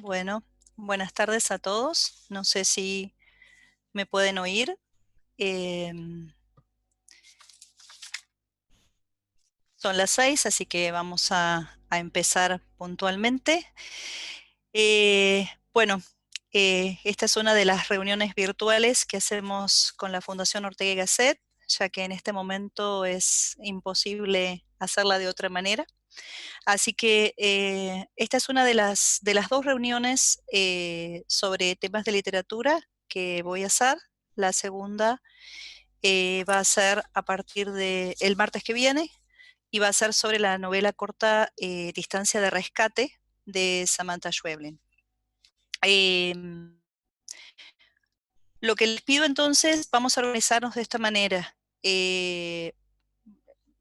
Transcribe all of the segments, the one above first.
Bueno, buenas tardes a todos. No sé si me pueden oír. Em, Son las 6, así que vamos a empezar puntualmente. Bueno, esta es una de las reuniones virtuales que hacemos con la Fundación Ortega y Gasset, ya que en este momento es imposible hacerla de otra manera. Así que esta es una de las dos reuniones sobre temas de literatura que voy a hacer. La segunda va a ser a partir del martes que viene y va a ser sobre la novela corta Distancia de Rescate de Samantha Schweblin. Lo que les pido entonces, vamos a organizarnos de esta manera.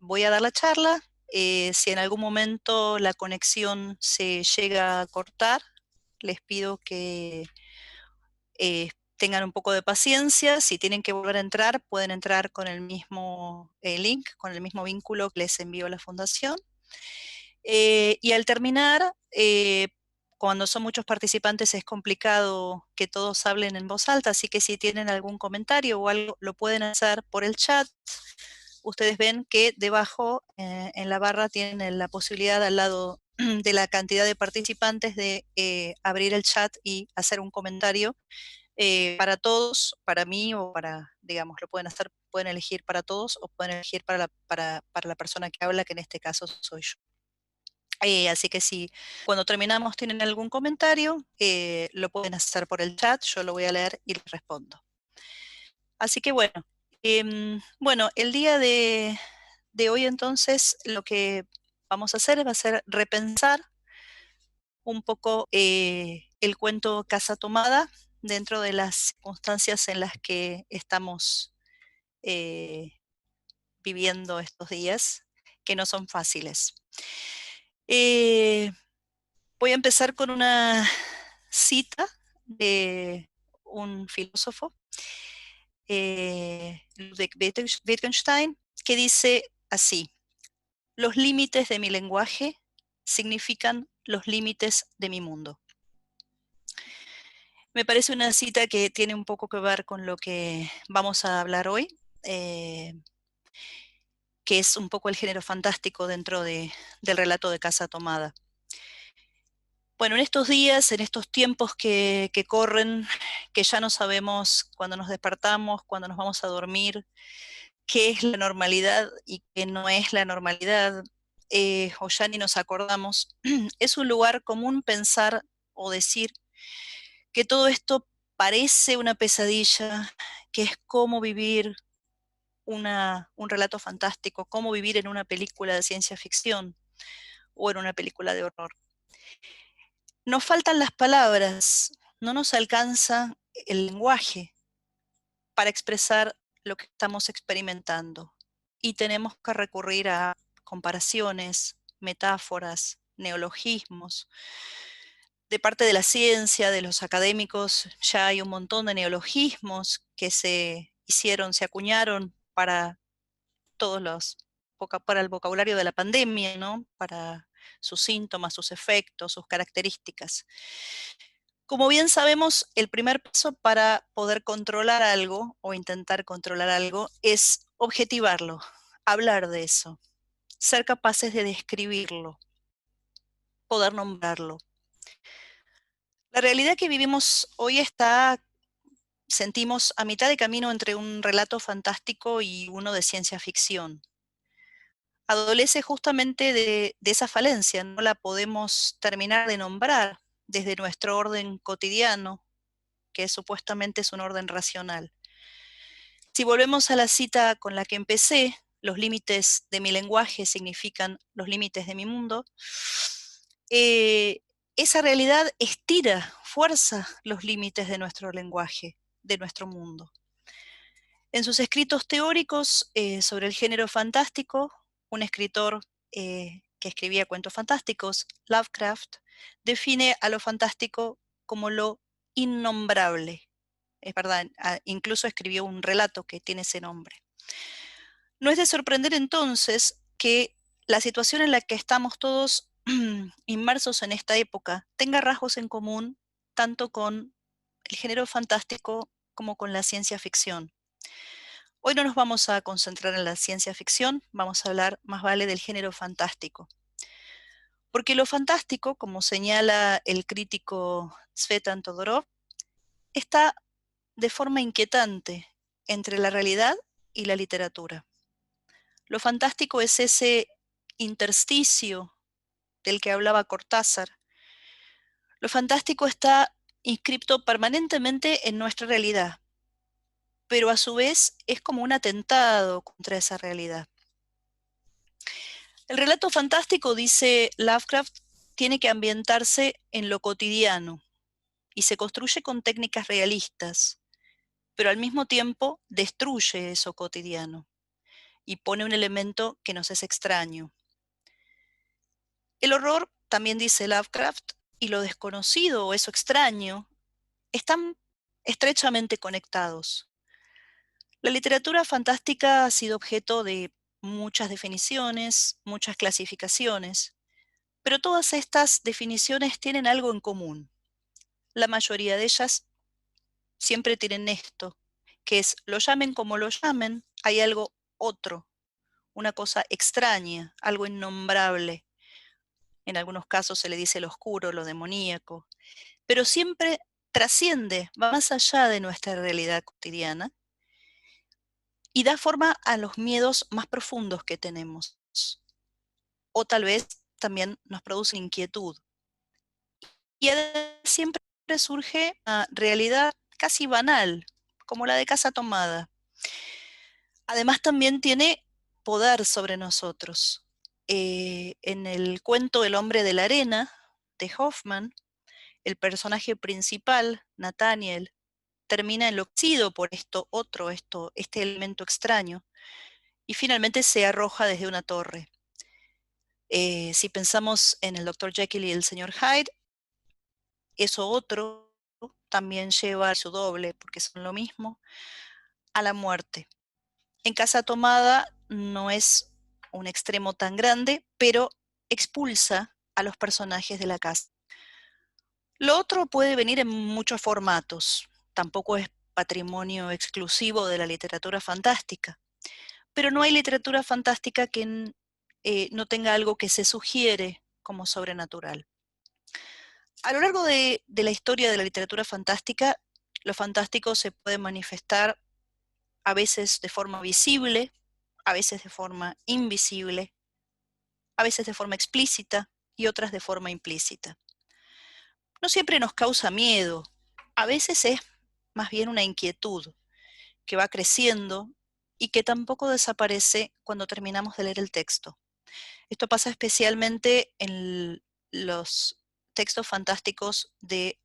Voy a dar la charla. Si en algún momento la conexión se llega a cortar, les pido que tengan un poco de paciencia. Si tienen que volver a entrar, pueden entrar con el mismo link, con el mismo vínculo que les envió la fundación. Y al terminar, cuando son muchos participantes es complicado que todos hablen en voz alta, así que si tienen algún comentario o algo, lo pueden hacer por el chat. Ustedes ven que debajo en la barra tienen la posibilidad al lado de la cantidad de participantes de abrir el chat y hacer un comentario para todos, para mí o para, digamos, lo pueden hacer, pueden elegir para todos o pueden elegir para la persona que habla, que en este caso soy yo. Así que si cuando terminamos tienen algún comentario, lo pueden hacer por el chat, yo lo voy a leer y les respondo. Así que bueno, el día de hoy entonces lo que vamos a hacer va a ser repensar un poco el cuento Casa Tomada dentro de las circunstancias en las que estamos eh, viviendo estos días, que no son fáciles. Eh, Voy a empezar con una cita de un filósofo, Ludwig Wittgenstein, que dice así: los límites de mi lenguaje significan los límites de mi mundo. Me parece una cita que tiene un poco que ver con lo que vamos a hablar hoy, que es un poco el género fantástico dentro del relato de Casa Tomada. Bueno, en estos días, en estos tiempos que corren, que ya no sabemos cuándo nos despertamos, cuándo nos vamos a dormir, qué es la normalidad y qué no es la normalidad, o ya ni nos acordamos, es un lugar común pensar o decir que todo esto parece una pesadilla, que es como vivir un relato fantástico, como vivir en una película de ciencia ficción o en una película de horror. Nos faltan las palabras, no nos alcanza el lenguaje para expresar lo que estamos experimentando y tenemos que recurrir a comparaciones, metáforas, neologismos. De parte de la ciencia, de los académicos, ya hay un montón de neologismos que se hicieron, se acuñaron para todos para el vocabulario de la pandemia, ¿no? Para sus síntomas, sus efectos, sus características. Como bien sabemos, el primer paso para poder controlar algo o intentar controlar algo es objetivarlo, hablar de eso, ser capaces de describirlo, poder nombrarlo. La realidad que vivimos hoy sentimos, a mitad de camino entre un relato fantástico y uno de ciencia ficción. Adolece justamente de esa falencia, no la podemos terminar de nombrar desde nuestro orden cotidiano, que supuestamente es un orden racional. Si volvemos a la cita con la que empecé, los límites de mi lenguaje significan los límites de mi mundo, eh, esa realidad estira, fuerza los límites de nuestro lenguaje, de nuestro mundo. En sus escritos teóricos sobre el género fantástico, un escritor que escribía cuentos fantásticos, Lovecraft, define a lo fantástico como lo innombrable. Es verdad, incluso escribió un relato que tiene ese nombre. No es de sorprender entonces que la situación en la que estamos todos inmersos en esta época tenga rasgos en común tanto con el género fantástico como con la ciencia ficción. Hoy no nos vamos a concentrar en la ciencia ficción, vamos a hablar más vale del género fantástico. Porque lo fantástico, como señala el crítico Tzvetan Todorov, está de forma inquietante entre la realidad y la literatura. Lo fantástico es ese intersticio del que hablaba Cortázar. Lo fantástico está inscripto permanentemente en nuestra realidad, pero a su vez es como un atentado contra esa realidad. El relato fantástico, dice Lovecraft, tiene que ambientarse en lo cotidiano y se construye con técnicas realistas, pero al mismo tiempo destruye eso cotidiano y pone un elemento que nos es extraño. El horror, también dice Lovecraft, y lo desconocido o eso extraño están estrechamente conectados. La literatura fantástica ha sido objeto de muchas definiciones, muchas clasificaciones, pero todas estas definiciones tienen algo en común. La mayoría de ellas siempre tienen esto, que es, lo llamen como lo llamen, hay algo otro, una cosa extraña, algo innombrable. En algunos casos se le dice lo oscuro, lo demoníaco, pero siempre trasciende, va más allá de nuestra realidad cotidiana y da forma a los miedos más profundos que tenemos. O tal vez también nos produce inquietud. Y siempre surge una realidad casi banal, como la de Casa Tomada. Además también tiene poder sobre nosotros. En el cuento El hombre de la arena, de Hoffman, el personaje principal, Nathaniel, termina enloquecido por este elemento extraño, y finalmente se arroja desde una torre. Si pensamos en el Dr. Jekyll y el señor Hyde, eso otro también lleva a su doble, porque son lo mismo, a la muerte. En Casa Tomada no es un extremo tan grande, pero expulsa a los personajes de la casa. Lo otro puede venir en muchos formatos, tampoco es patrimonio exclusivo de la literatura fantástica, pero no hay literatura fantástica que no tenga algo que se sugiere como sobrenatural. A lo largo de la historia de la literatura fantástica, lo fantástico se puede manifestar a veces de forma visible, a veces de forma invisible, a veces de forma explícita y otras de forma implícita. No siempre nos causa miedo, a veces es más bien una inquietud que va creciendo y que tampoco desaparece cuando terminamos de leer el texto. Esto pasa especialmente en los textos fantásticos del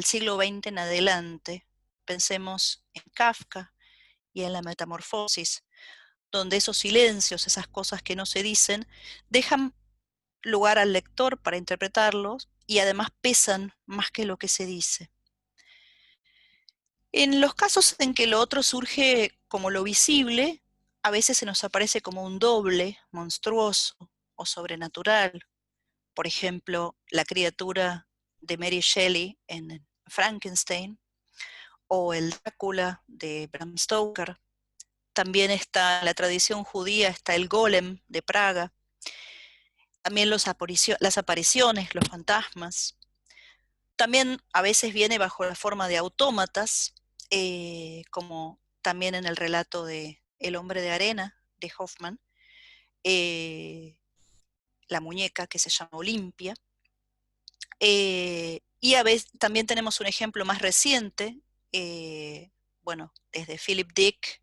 siglo XX en adelante. Pensemos en Kafka y en la Metamorfosis, donde esos silencios, esas cosas que no se dicen, dejan lugar al lector para interpretarlos y además pesan más que lo que se dice. En los casos en que lo otro surge como lo visible, a veces se nos aparece como un doble, monstruoso o sobrenatural. Por ejemplo, la criatura de Mary Shelley en Frankenstein o el Drácula de Bram Stoker. También está en la tradición judía, está el golem de Praga. También las apariciones, los fantasmas. También a veces viene bajo la forma de autómatas, como también en el relato de El hombre de arena, de Hoffman, la muñeca que se llama Olimpia. Y a veces también tenemos un ejemplo más reciente, bueno, desde Philip Dick,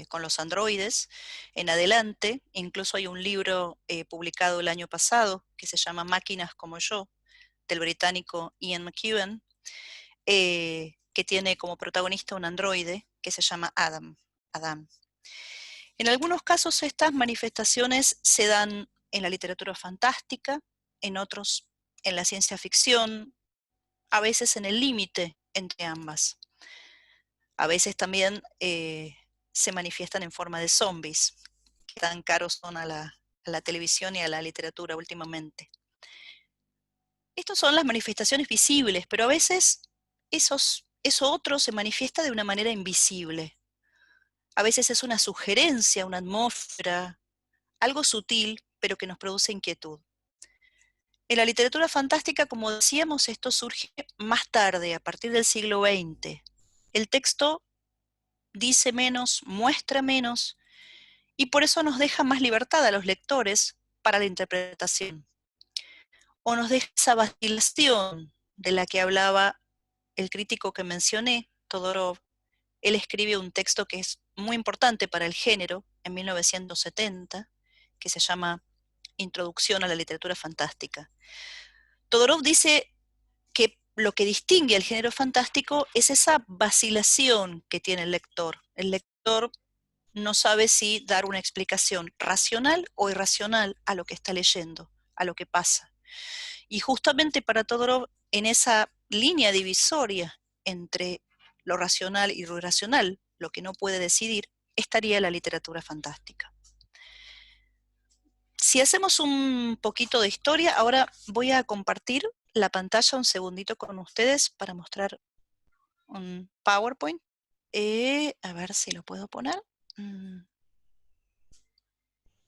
con los androides en adelante. Incluso hay un libro publicado el año pasado que se llama Máquinas como yo, del británico Ian McEwan, que tiene como protagonista un androide que se llama Adam. En algunos casos estas manifestaciones se dan en la literatura fantástica, en otros en la ciencia ficción, a veces en el límite entre ambas. A veces también se manifiestan en forma de zombies, que tan caros son a la televisión y a la literatura últimamente. Estas son las manifestaciones visibles, pero a veces eso otro se manifiesta de una manera invisible. A veces es una sugerencia, una atmósfera, algo sutil, pero que nos produce inquietud. En la literatura fantástica, como decíamos, esto surge más tarde, a partir del siglo XX. El texto dice menos, muestra menos, y por eso nos deja más libertad a los lectores para la interpretación. O nos deja esa vacilación de la que hablaba el crítico que mencioné, Todorov. Él escribe un texto que es muy importante para el género, en 1970, que se llama Introducción a la literatura fantástica. Todorov dice que lo que distingue al género fantástico es esa vacilación que tiene el lector. El lector no sabe si dar una explicación racional o irracional a lo que está leyendo, a lo que pasa. Y justamente para Todorov, en esa línea divisoria entre lo racional y lo irracional, lo que no puede decidir, estaría la literatura fantástica. Si hacemos un poquito de historia, ahora voy a compartir la pantalla un segundito con ustedes para mostrar un PowerPoint. A ver si lo puedo poner.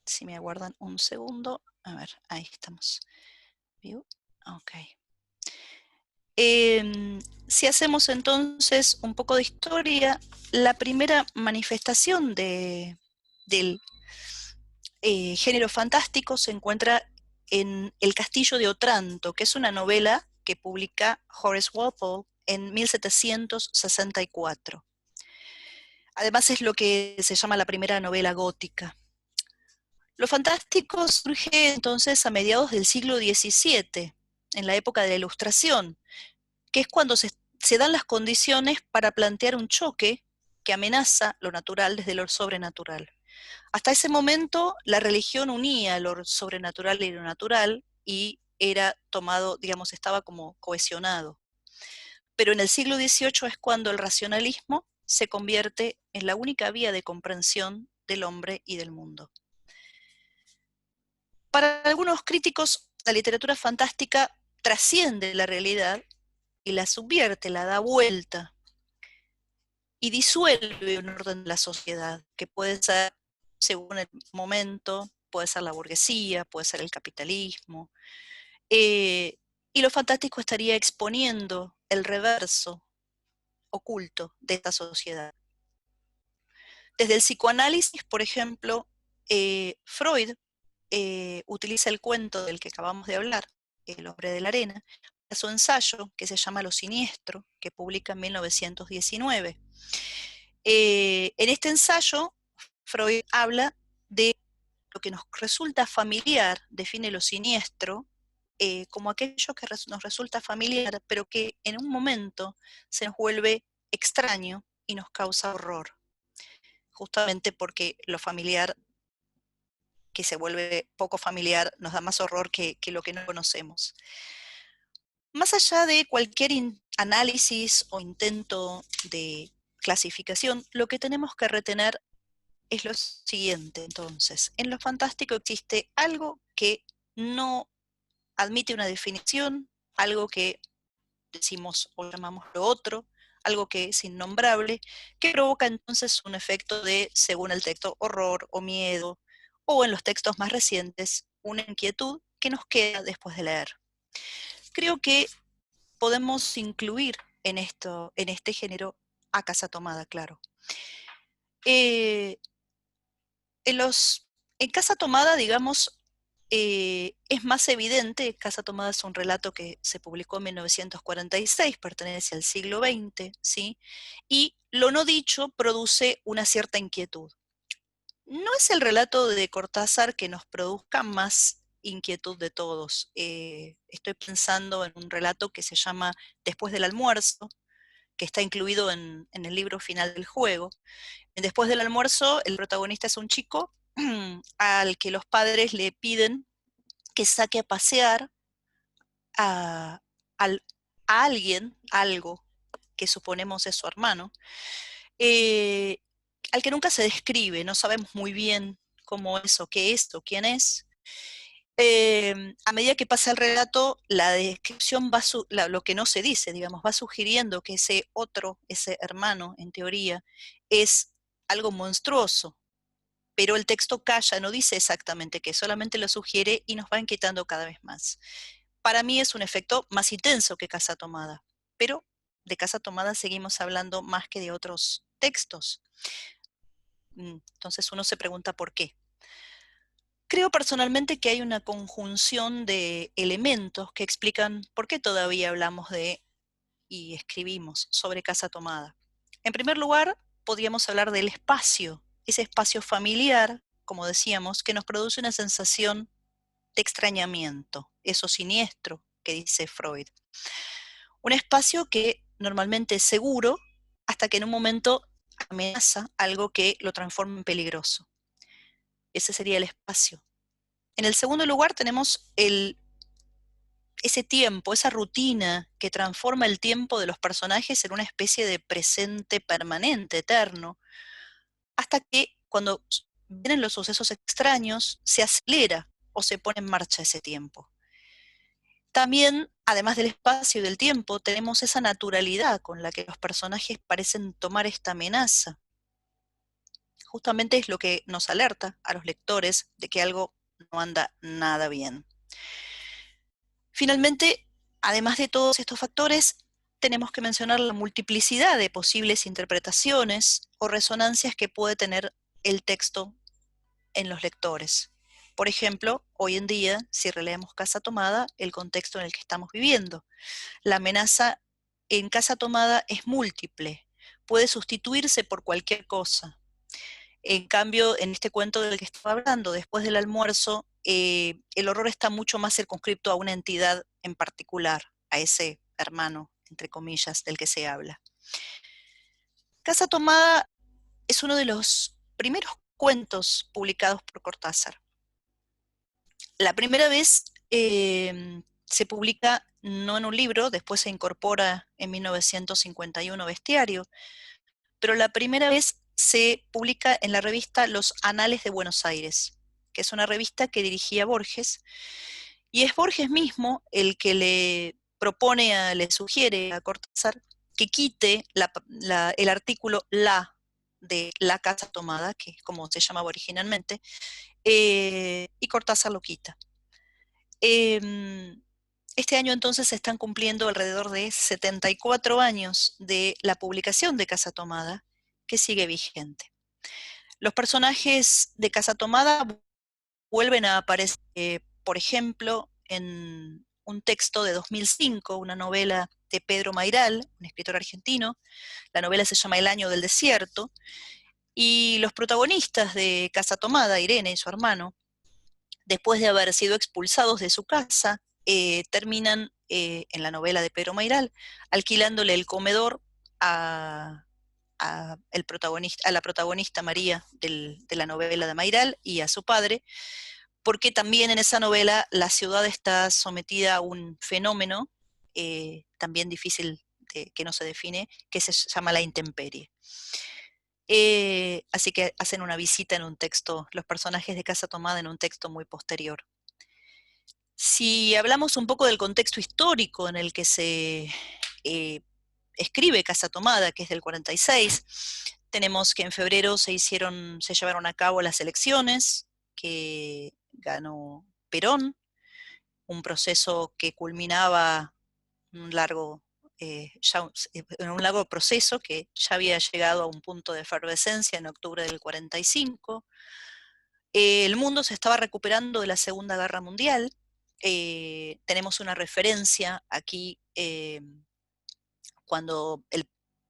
Si me aguardan un segundo. A ver, ahí estamos. View. Ok. Si hacemos entonces un poco de historia, la primera manifestación del género fantástico se encuentra en El Castillo de Otranto, que es una novela que publica Horace Walpole en 1764. Además es lo que se llama la primera novela gótica. Lo fantástico surge entonces a mediados del siglo XVII, en la época de la Ilustración, que es cuando se dan las condiciones para plantear un choque que amenaza lo natural desde lo sobrenatural. Hasta ese momento, la religión unía lo sobrenatural y lo natural y era tomado, digamos, estaba como cohesionado. Pero en el siglo XVIII es cuando el racionalismo se convierte en la única vía de comprensión del hombre y del mundo. Para algunos críticos, la literatura fantástica trasciende la realidad y la subvierte, la da vuelta y disuelve un orden de la sociedad, que puede ser, según el momento, puede ser la burguesía, puede ser el capitalismo, y lo fantástico estaría exponiendo el reverso oculto de esta sociedad. Desde el psicoanálisis, por ejemplo, Freud utiliza el cuento del que acabamos de hablar, El hombre de la arena, para su ensayo que se llama Lo siniestro, que publica en 1919. En este ensayo, Freud habla de lo que nos resulta familiar, define lo siniestro, como aquello que nos resulta familiar, pero que en un momento se nos vuelve extraño y nos causa horror, justamente porque lo familiar que se vuelve poco familiar nos da más horror que lo que no conocemos. Más allá de cualquier análisis o intento de clasificación, lo que tenemos que retener es lo siguiente, entonces. En lo fantástico existe algo que no admite una definición, algo que decimos o llamamos lo otro, algo que es innombrable, que provoca entonces un efecto de, según el texto, horror o miedo, o en los textos más recientes, una inquietud que nos queda después de leer. Creo que podemos incluir en este género a Casa Tomada, claro. En Casa Tomada, digamos, es más evidente. Casa Tomada es un relato que se publicó en 1946, pertenece al siglo XX, ¿sí? Y lo no dicho produce una cierta inquietud. No es el relato de Cortázar que nos produzca más inquietud de todos. Estoy pensando en un relato que se llama Después del almuerzo, que está incluido en el libro final del juego. Después del almuerzo, el protagonista es un chico al que los padres le piden que saque a pasear a, a alguien, algo que suponemos es su hermano, al que nunca se describe, no sabemos muy bien cómo es o qué es o quién es, A medida que pasa el relato, la descripción lo que no se dice, digamos, va sugiriendo que ese otro, ese hermano, en teoría, es algo monstruoso, pero el texto calla, no dice exactamente qué, solamente lo sugiere y nos va inquietando cada vez más. Para mí es un efecto más intenso que Casa Tomada, pero de Casa Tomada seguimos hablando más que de otros textos. Entonces uno se pregunta por qué. Creo personalmente que hay una conjunción de elementos que explican por qué todavía hablamos de y escribimos sobre Casa Tomada. En primer lugar, podríamos hablar del espacio, ese espacio familiar, como decíamos, que nos produce una sensación de extrañamiento, eso siniestro que dice Freud. Un espacio que normalmente es seguro hasta que en un momento amenaza algo que lo transforma en peligroso. Ese sería el espacio. En el segundo lugar tenemos ese tiempo, esa rutina que transforma el tiempo de los personajes en una especie de presente permanente, eterno, hasta que cuando vienen los sucesos extraños, se acelera o se pone en marcha ese tiempo. También, además del espacio y del tiempo, tenemos esa naturalidad con la que los personajes parecen tomar esta amenaza. Justamente es lo que nos alerta a los lectores de que algo no anda nada bien. Finalmente, además de todos estos factores, tenemos que mencionar la multiplicidad de posibles interpretaciones o resonancias que puede tener el texto en los lectores. Por ejemplo, hoy en día, si releemos Casa Tomada, el contexto en el que estamos viviendo. La amenaza en Casa Tomada es múltiple, puede sustituirse por cualquier cosa. En cambio, en este cuento del que estaba hablando, después del almuerzo, el horror está mucho más circunscripto a una entidad en particular, a ese hermano, entre comillas, del que se habla. Casa Tomada es uno de los primeros cuentos publicados por Cortázar. La primera vez se publica no en un libro, después se incorpora en 1951 Bestiario, pero la primera vez se publica en la revista Los Anales de Buenos Aires, que es una revista que dirigía Borges, y es Borges mismo el que le sugiere a Cortázar que quite el artículo la de la casa tomada, que es como se llamaba originalmente, y Cortázar lo quita. Este año entonces se están cumpliendo alrededor de 74 años de la publicación de Casa Tomada, que sigue vigente. Los personajes de Casa Tomada vuelven a aparecer, por ejemplo, en un texto de 2005, una novela de Pedro Mairal, un escritor argentino. La novela se llama El año del desierto, y los protagonistas de Casa Tomada, Irene y su hermano, después de haber sido expulsados de su casa, terminan, en la novela de Pedro Mairal, alquilándole el comedor a la protagonista María de la novela de Mairal y a su padre, porque también en esa novela la ciudad está sometida a un fenómeno también difícil que no se define, que se llama la intemperie. Así que hacen una visita en un texto, los personajes de Casa Tomada en un texto muy posterior. Si hablamos un poco del contexto histórico en el que se escribe Casa Tomada, que es del 46, tenemos que en febrero se llevaron a cabo las elecciones, que ganó Perón, un proceso que culminaba un largo, un largo proceso que ya había llegado a un punto de efervescencia en octubre del 45. El mundo se estaba recuperando de la Segunda Guerra Mundial. Tenemos una referencia aquí cuando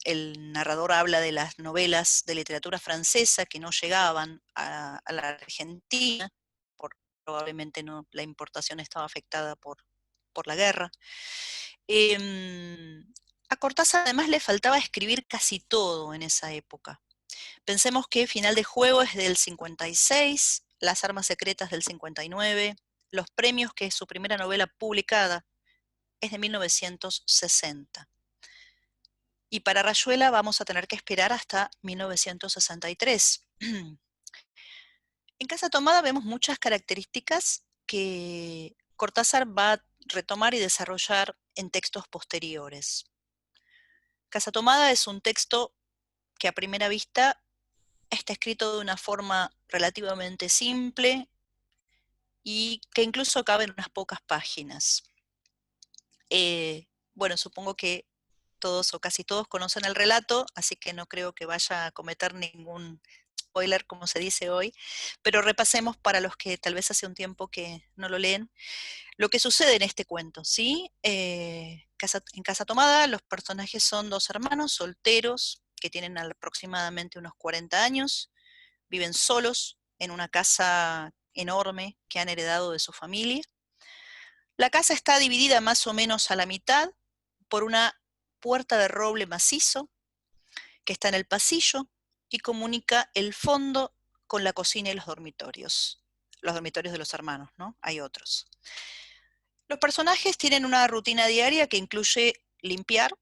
el narrador habla de las novelas de literatura francesa que no llegaban a la Argentina, probablemente no, la importación estaba afectada por la guerra. A Cortázar además le faltaba escribir casi todo en esa época. Pensemos que Final de Juego es del 56, Las Armas Secretas del 59, Los Premios, que es su primera novela publicada, es de 1960. Y para Rayuela vamos a tener que esperar hasta 1963. En Casa Tomada vemos muchas características que Cortázar va a retomar y desarrollar en textos posteriores. Casa Tomada es un texto que a primera vista está escrito de una forma relativamente simple y que incluso cabe en unas pocas páginas. Bueno, supongo que todos o casi todos conocen el relato, así que no creo que vaya a cometer ningún spoiler, como se dice hoy, pero repasemos para los que tal vez hace un tiempo que no lo leen, lo que sucede en este cuento, ¿sí? En Casa Tomada los personajes son dos hermanos solteros que tienen aproximadamente unos 40 años, viven solos en una casa enorme que han heredado de su familia. La casa está dividida más o menos a la mitad por una puerta de roble macizo que está en el pasillo y comunica el fondo con la cocina y los dormitorios de los hermanos, ¿no? Hay otros. Los personajes tienen una rutina diaria que incluye limpiar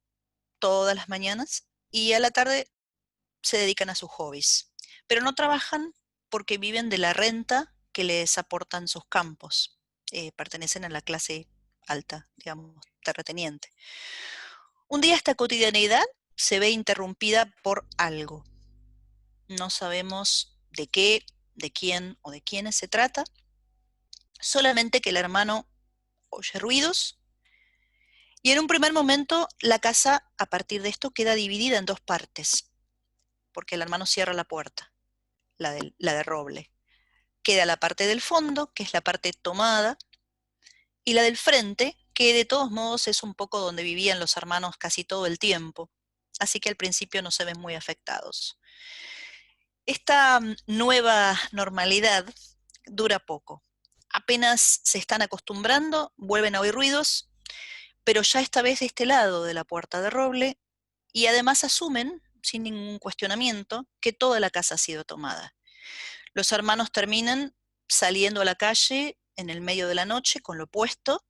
todas las mañanas y a la tarde se dedican a sus hobbies, pero no trabajan porque viven de la renta que les aportan sus campos. Pertenecen a la clase alta, digamos, terrateniente. Un día esta cotidianeidad se ve interrumpida por algo. No sabemos de qué, de quién o de quiénes se trata, solamente que el hermano oye ruidos y en un primer momento la casa a partir de esto queda dividida en dos partes, porque el hermano cierra la puerta, la de roble. Queda la parte del fondo, que es la parte tomada, y la del frente, que de todos modos es un poco donde vivían los hermanos casi todo el tiempo, así que al principio no se ven muy afectados. Esta nueva normalidad dura poco. Apenas se están acostumbrando, vuelven a oír ruidos, pero ya esta vez de este lado de la puerta de roble, y además asumen, sin ningún cuestionamiento, que toda la casa ha sido tomada. Los hermanos terminan saliendo a la calle en el medio de la noche con lo puesto,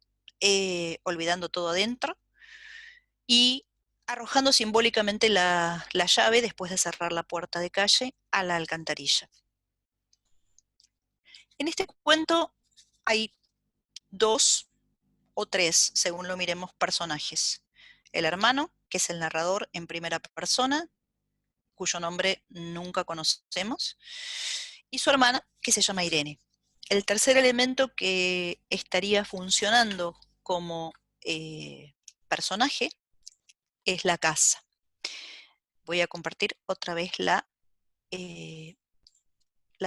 olvidando todo adentro y arrojando simbólicamente la llave después de cerrar la puerta de calle a la alcantarilla. En este cuento hay dos o tres, según lo miremos, personajes. El hermano, que es el narrador en primera persona, cuyo nombre nunca conocemos, y su hermana, que se llama Irene. El tercer elemento que estaría funcionando como personaje es la casa. Voy a compartir otra vez la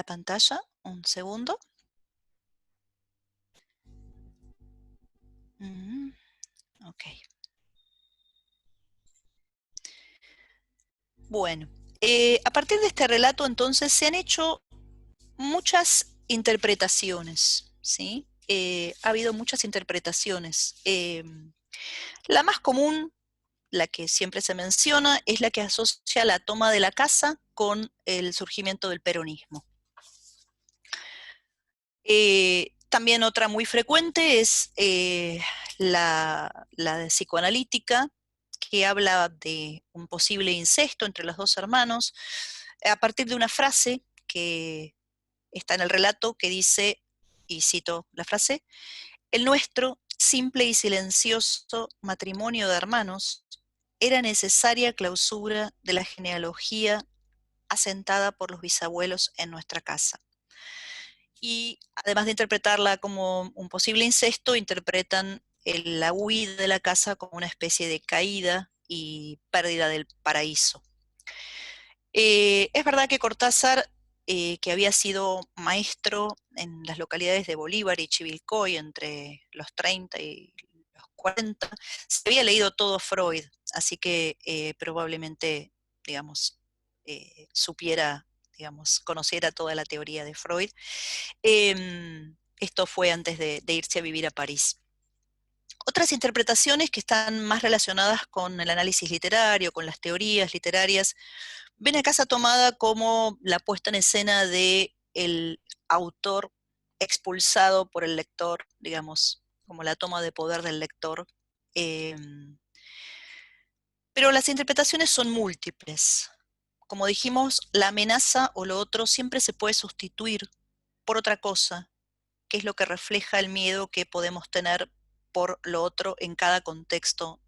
pantalla, un segundo. Ok. Bueno, a partir de este relato entonces se han hecho muchas interpretaciones, ¿sí? Ha habido muchas interpretaciones. La más común, la que siempre se menciona, es la que asocia la toma de la casa con el surgimiento del peronismo. También otra muy frecuente es la psicoanalítica, que habla de un posible incesto entre los dos hermanos, a partir de una frase que está en el relato que dice, y cito la frase: el nuestro, simple y silencioso matrimonio de hermanos, era necesaria clausura de la genealogía asentada por los bisabuelos en nuestra casa. Y además de interpretarla como un posible incesto, interpretan la huida de la casa como una especie de caída y pérdida del paraíso. Es verdad que Cortázar, que había sido maestro en las localidades de Bolívar y Chivilcoy entre los 30 y los 40, se había leído todo Freud, así que probablemente, digamos, supiera, digamos, conociera toda la teoría de Freud. Esto fue antes de irse a vivir a París. Otras interpretaciones que están más relacionadas con el análisis literario, con las teorías literarias, ven a Casa Tomada como la puesta en escena de el autor expulsado por el lector, digamos, como la toma de poder del lector. Eh, pero las interpretaciones son múltiples. Como dijimos, la amenaza o lo otro siempre se puede sustituir por otra cosa, que es lo que refleja el miedo que podemos tener por lo otro en cada contexto,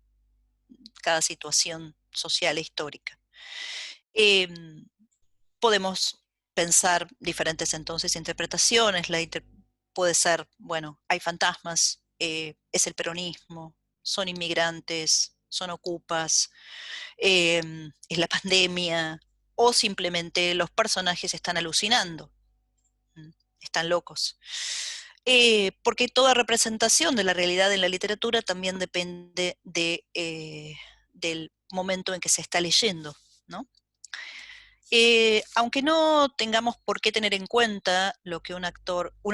cada situación social e histórica. Em, Podemos pensar diferentes entonces interpretaciones, puede ser, bueno, hay fantasmas, es el peronismo, son inmigrantes, son ocupas, es la pandemia, o simplemente los personajes están alucinando, mm, están locos. Porque toda representación de la realidad en la literatura también depende del momento en que se está leyendo, ¿no? Aunque no tengamos por qué tener en cuenta lo que un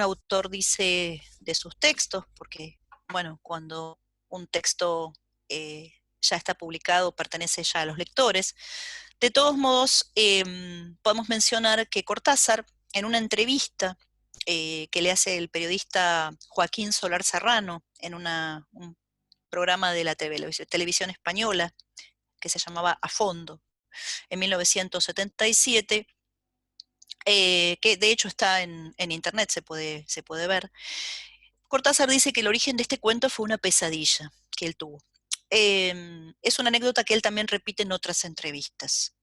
autor dice de sus textos, porque, bueno, cuando un texto ya está publicado, pertenece ya a los lectores, de todos modos, podemos mencionar que Cortázar, en una entrevista que le hace el periodista Joaquín Solar Serrano en un programa de la televisión española que se llamaba A Fondo, en 1977, que de hecho está en internet, se puede ver. Cortázar dice que el origen de este cuento fue una pesadilla que él tuvo. Es una anécdota que él también repite en otras entrevistas.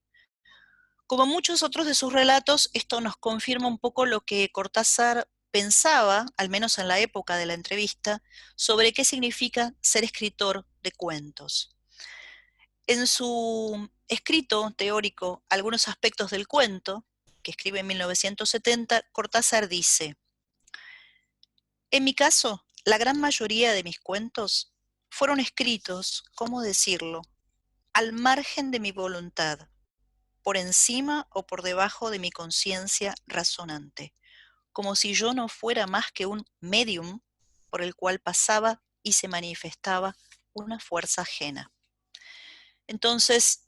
Como muchos otros de sus relatos, esto nos confirma un poco lo que Cortázar pensaba, al menos en la época de la entrevista, sobre qué significa ser escritor de cuentos. En su escrito teórico, Algunos aspectos del cuento, que escribe en 1970, Cortázar dice: en mi caso, la gran mayoría de mis cuentos fueron escritos, ¿cómo decirlo?, al margen de mi voluntad, por encima o por debajo de mi conciencia razonante, como si yo no fuera más que un medium por el cual pasaba y se manifestaba una fuerza ajena. Entonces,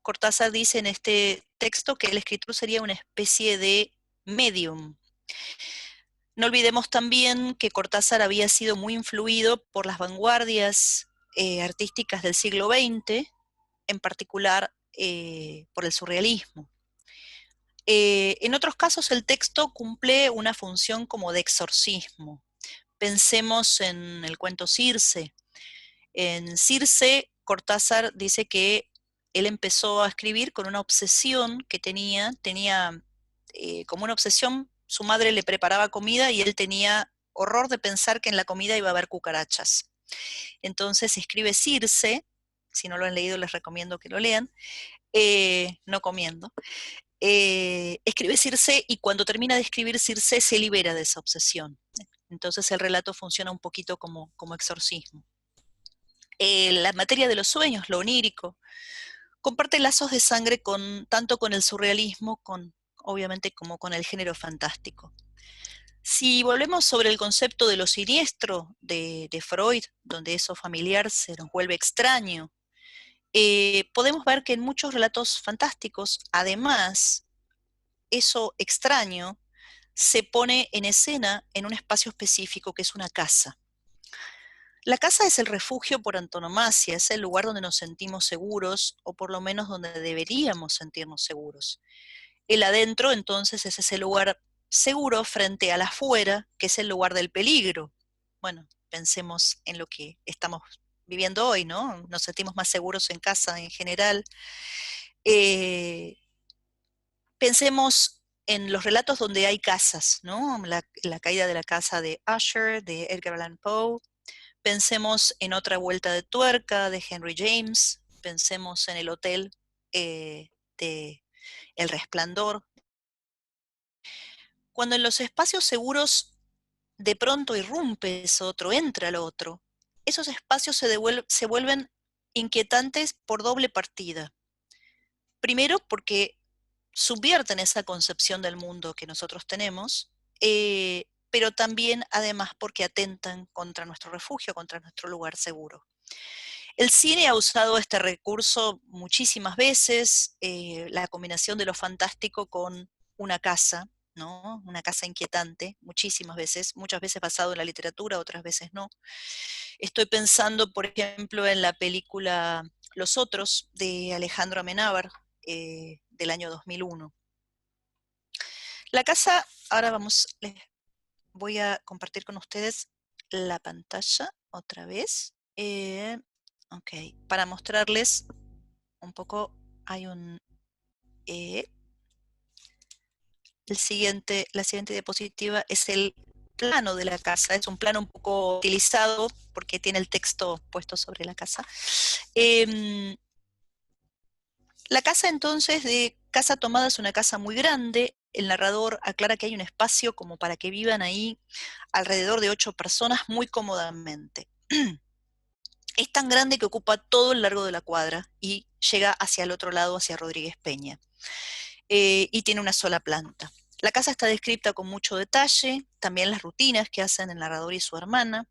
Cortázar dice en este texto que el escritor sería una especie de medium. No olvidemos también que Cortázar había sido muy influido por las vanguardias artísticas del siglo XX, en particular por el surrealismo. En otros casos el texto cumple una función como de exorcismo. Pensemos en el cuento Circe. En Circe, Cortázar dice que él empezó a escribir con una obsesión que tenía como una obsesión, su madre le preparaba comida y él tenía horror de pensar que en la comida iba a haber cucarachas. Entonces escribe Circe, si no lo han leído les recomiendo que lo lean, no comiendo. Escribe Circe y cuando termina de escribir Circe se libera de esa obsesión. Entonces el relato funciona un poquito como exorcismo. La materia de los sueños, lo onírico, comparte lazos de sangre tanto con el surrealismo, obviamente como con el género fantástico. Si volvemos sobre el concepto de lo siniestro de Freud, donde eso familiar se nos vuelve extraño, podemos ver que en muchos relatos fantásticos, además, eso extraño se pone en escena en un espacio específico que es una casa. La casa es el refugio por antonomasia, es el lugar donde nos sentimos seguros, o por lo menos donde deberíamos sentirnos seguros. El adentro, entonces, es ese lugar seguro frente al afuera, que es el lugar del peligro. Bueno, pensemos en lo que estamos viviendo hoy, ¿no? Nos sentimos más seguros en casa en general. Pensemos en los relatos donde hay casas, ¿no? La caída de la casa de Usher, de Edgar Allan Poe. Pensemos en Otra vuelta de tuerca de Henry James, pensemos en El hotel de El Resplandor. Cuando en los espacios seguros de pronto irrumpe eso otro, entra lo otro, esos espacios se vuelven inquietantes por doble partida. Primero porque subvierten esa concepción del mundo que nosotros tenemos, pero también además porque atentan contra nuestro refugio, contra nuestro lugar seguro. El cine ha usado este recurso muchísimas veces, la combinación de lo fantástico con una casa, ¿no? Una casa inquietante, muchísimas veces, muchas veces basado en la literatura, otras veces no. Estoy pensando, por ejemplo, en la película Los Otros, de Alejandro Amenábar, del año 2001. La casa, ahora vamos, les voy a compartir con ustedes la pantalla otra vez. Ok, para mostrarles un poco, hay un... eh, la siguiente diapositiva es el plano de la casa. Es un plano un poco utilizado porque tiene el texto puesto sobre la casa. Em, la casa entonces de Casa Tomada es una casa muy grande. El narrador aclara que hay un espacio como para que vivan ahí alrededor de 8 personas muy cómodamente. Es tan grande que ocupa todo el largo de la cuadra y llega hacia el otro lado, hacia Rodríguez Peña. Y tiene una sola planta. La casa está descrita con mucho detalle, también las rutinas que hacen el narrador y su hermana.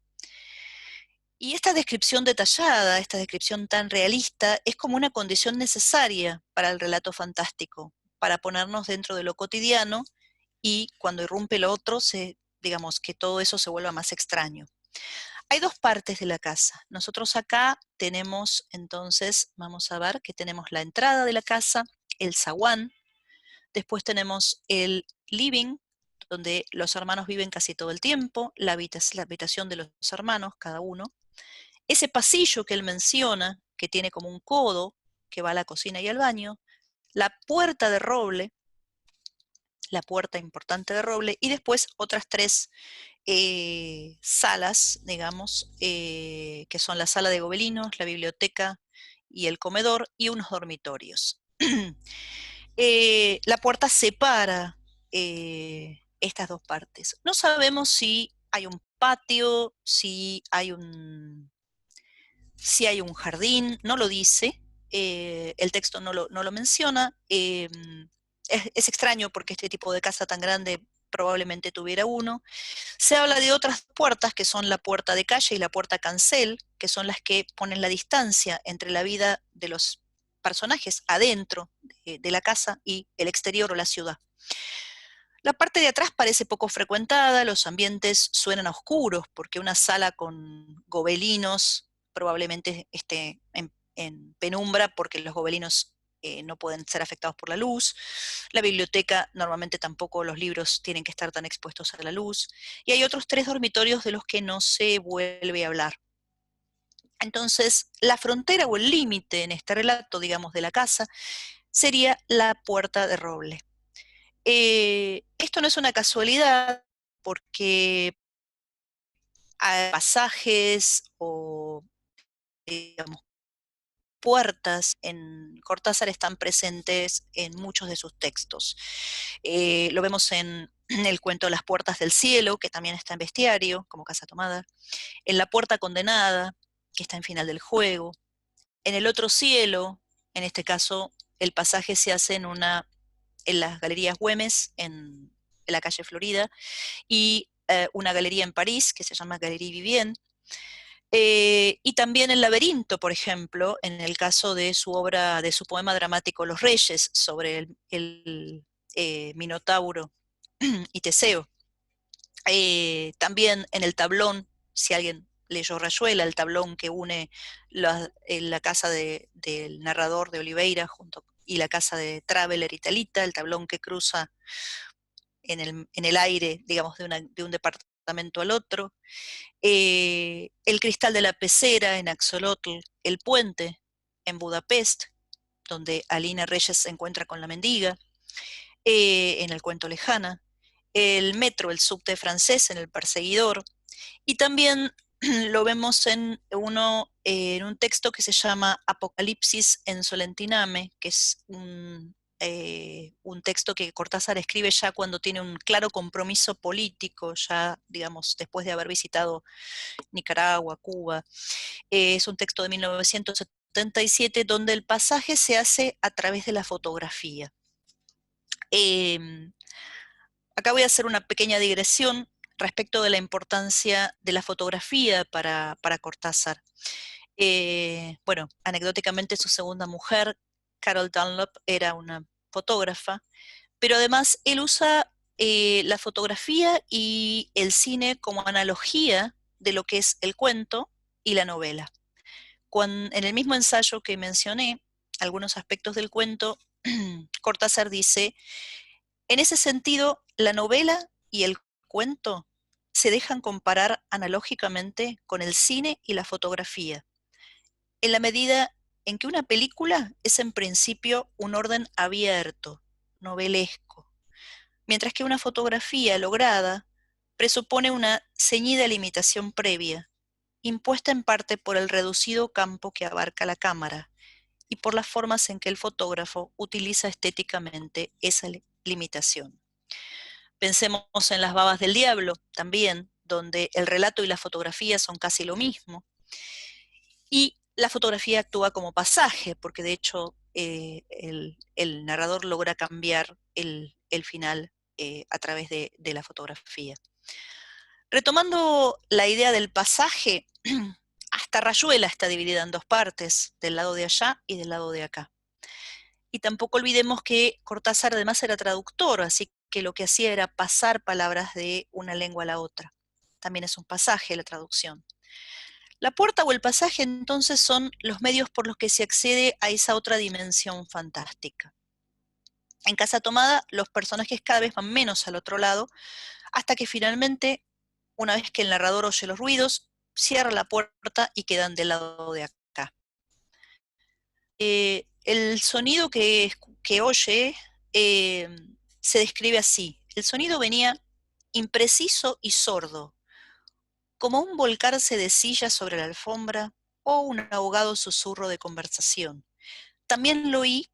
Y esta descripción detallada, esta descripción tan realista, es como una condición necesaria para el relato fantástico, para ponernos dentro de lo cotidiano y cuando irrumpe lo otro, digamos que todo eso se vuelva más extraño. Hay dos partes de la casa. Nosotros acá tenemos, entonces, vamos a ver que tenemos la entrada de la casa, el zaguán, después tenemos el living, donde los hermanos viven casi todo el tiempo, la habitación de los hermanos, cada uno. Ese pasillo que él menciona, que tiene como un codo, que va a la cocina y al baño, la puerta de roble, la puerta importante de roble, y después otras tres salas, digamos, que son la sala de gobelinos, la biblioteca y el comedor, y unos dormitorios. La puerta separa estas dos partes. No sabemos si hay un patio, si hay un jardín, no lo dice, el texto no lo menciona. Es extraño porque este tipo de casa tan grande probablemente tuviera uno. Se habla de otras puertas, que son la puerta de calle y la puerta cancel, que son las que ponen la distancia entre la vida de los personajes adentro de la casa y el exterior o la ciudad. La parte de atrás parece poco frecuentada, los ambientes suenan a oscuros, porque una sala con gobelinos probablemente esté en penumbra, porque los gobelinos no pueden ser afectados por la luz. La biblioteca, normalmente tampoco los libros tienen que estar tan expuestos a la luz. Y hay otros 3 dormitorios de los que no se vuelve a hablar. Entonces, la frontera o el límite en este relato, digamos, de la casa, sería la puerta de roble. Esto no es una casualidad porque hay pasajes o, digamos, puertas en Cortázar están presentes en muchos de sus textos. Lo vemos en el cuento Las Puertas del Cielo, que también está en Bestiario, como Casa Tomada, en La Puerta Condenada, que está en Final del Juego, en El Otro Cielo, en este caso el pasaje se hace en las Galerías Güemes, en la calle Florida, y una galería en París que se llama Galerie Vivienne, y también El Laberinto, por ejemplo, en el caso de su obra, de su poema dramático Los Reyes, sobre el Minotauro y Teseo. También en el tablón, si alguien leyó Rayuela, el tablón que une la casa del narrador de Oliveira y la casa de Traveler y Talita, el tablón que cruza en el aire, digamos, de un departamento al otro. El cristal de la pecera en Axolotl, el puente en Budapest, donde Alina Reyes se encuentra con la mendiga, en el cuento Lejana, el metro, el subte francés en El Perseguidor, y también lo vemos en un texto que se llama Apocalipsis en Solentiname, que es un texto que Cortázar escribe ya cuando tiene un claro compromiso político, ya, digamos, después de haber visitado Nicaragua, Cuba. Es un texto de 1977 donde el pasaje se hace a través de la fotografía. Eh, Acá voy a hacer una pequeña digresión respecto de la importancia de la fotografía para Cortázar. Bueno, anecdóticamente su segunda mujer, Carol Dunlop, era una fotógrafa, pero además él usa la fotografía y el cine como analogía de lo que es el cuento y la novela. En el mismo ensayo que mencioné, algunos aspectos del cuento, Cortázar dice, en ese sentido, la novela y el cuento se dejan comparar analógicamente con el cine y la fotografía, en la medida en que una película es en principio un orden abierto, novelesco, mientras que una fotografía lograda presupone una ceñida limitación previa, impuesta en parte por el reducido campo que abarca la cámara y por las formas en que el fotógrafo utiliza estéticamente esa limitación. Pensemos en Las babas del diablo, también, donde el relato y la fotografía son casi lo mismo, y la fotografía actúa como pasaje, porque de hecho el narrador logra cambiar el final a través de la fotografía. Retomando la idea del pasaje, hasta Rayuela está dividida en dos partes, del lado de allá y del lado de acá. Y tampoco olvidemos que Cortázar además era traductor, así que lo que hacía era pasar palabras de una lengua a la otra. También es un pasaje la traducción. La puerta o el pasaje entonces son los medios por los que se accede a esa otra dimensión fantástica. En Casa Tomada los personajes cada vez van menos al otro lado, hasta que finalmente, una vez que el narrador oye los ruidos, cierra la puerta y quedan del lado de acá. El sonido que oye se describe así. El sonido venía impreciso y sordo, como un volcarse de sillas sobre la alfombra o un ahogado susurro de conversación. También lo oí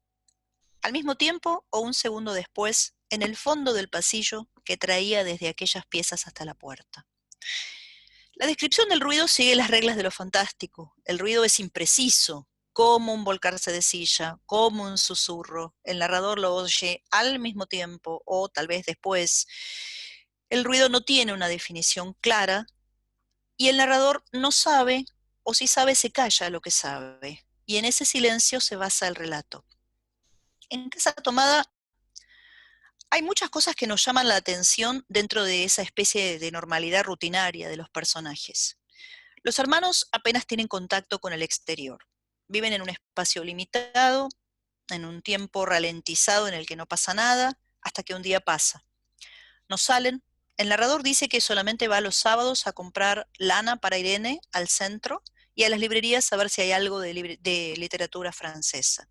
al mismo tiempo o un segundo después en el fondo del pasillo que traía desde aquellas piezas hasta la puerta. La descripción del ruido sigue las reglas de lo fantástico. El ruido es impreciso, como un volcarse de silla, como un susurro. El narrador lo oye al mismo tiempo o tal vez después. El ruido no tiene una definición clara y el narrador no sabe, o si sabe se calla lo que sabe. Y en ese silencio se basa el relato. En Casa Tomada hay muchas cosas que nos llaman la atención dentro de esa especie de normalidad rutinaria de los personajes. Los hermanos apenas tienen contacto con el exterior. Viven en un espacio limitado, en un tiempo ralentizado en el que no pasa nada, hasta que un día pasa. No salen. El narrador dice que solamente va los sábados a comprar lana para Irene al centro y a las librerías a ver si hay algo de literatura francesa.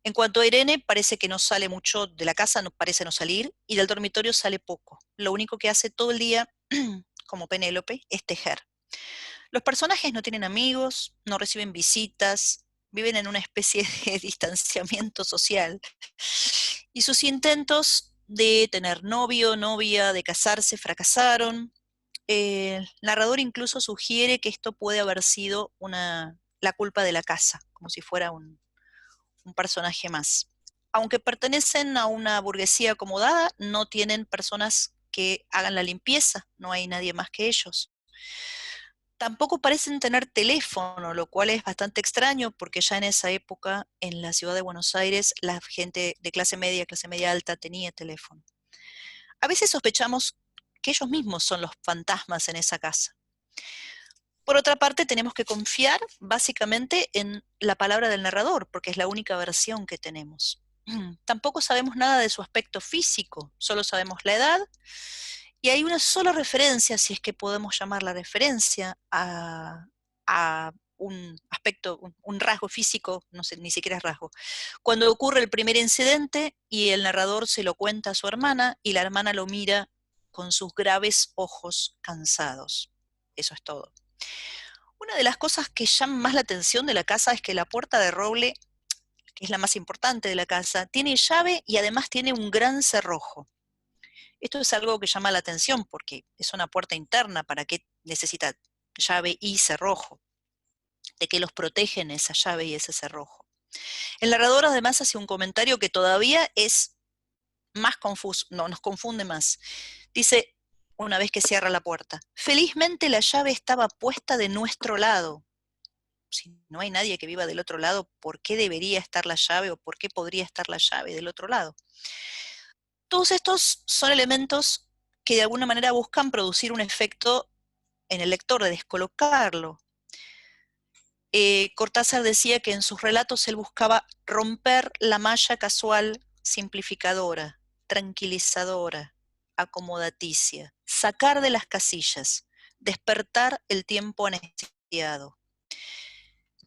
En cuanto a Irene, parece que no sale mucho de la casa, no, parece no salir, y del dormitorio sale poco. Lo único que hace todo el día, como Penélope, es tejer. Los personajes no tienen amigos, no reciben visitas, viven en una especie de distanciamiento social. Y sus intentos de tener novio, novia, de casarse, fracasaron. El narrador incluso sugiere que esto puede haber sido la culpa de la casa, como si fuera un personaje más. Aunque pertenecen a una burguesía acomodada, no tienen personas que hagan la limpieza, no hay nadie más que ellos. Tampoco parecen tener teléfono, lo cual es bastante extraño porque ya en esa época, en la ciudad de Buenos Aires, la gente de clase media alta tenía teléfono. A veces sospechamos que ellos mismos son los fantasmas en esa casa. Por otra parte, tenemos que confiar básicamente en la palabra del narrador, porque es la única versión que tenemos. Tampoco sabemos nada de su aspecto físico, solo sabemos la edad, y hay una sola referencia, si es que podemos llamar la referencia, a un aspecto, un rasgo físico, no sé, ni siquiera es rasgo. Cuando ocurre el primer incidente y el narrador se lo cuenta a su hermana y la hermana lo mira con sus graves ojos cansados. Eso es todo. Una de las cosas que llama más la atención de la casa es que la puerta de roble, que es la más importante de la casa, tiene llave y además tiene un gran cerrojo. Esto es algo que llama la atención porque es una puerta interna, ¿para qué necesita llave y cerrojo? ¿De qué los protegen esa llave y ese cerrojo? El narrador además hace un comentario que todavía es más confuso, no, nos confunde más. Dice, una vez que cierra la puerta, felizmente la llave estaba puesta de nuestro lado. Si no hay nadie que viva del otro lado, ¿por qué debería estar la llave o por qué podría estar la llave del otro lado? Todos estos son elementos que de alguna manera buscan producir un efecto en el lector de descolocarlo. Cortázar decía que en sus relatos él buscaba romper la malla casual simplificadora, tranquilizadora, acomodaticia, sacar de las casillas, despertar el tiempo anestesiado.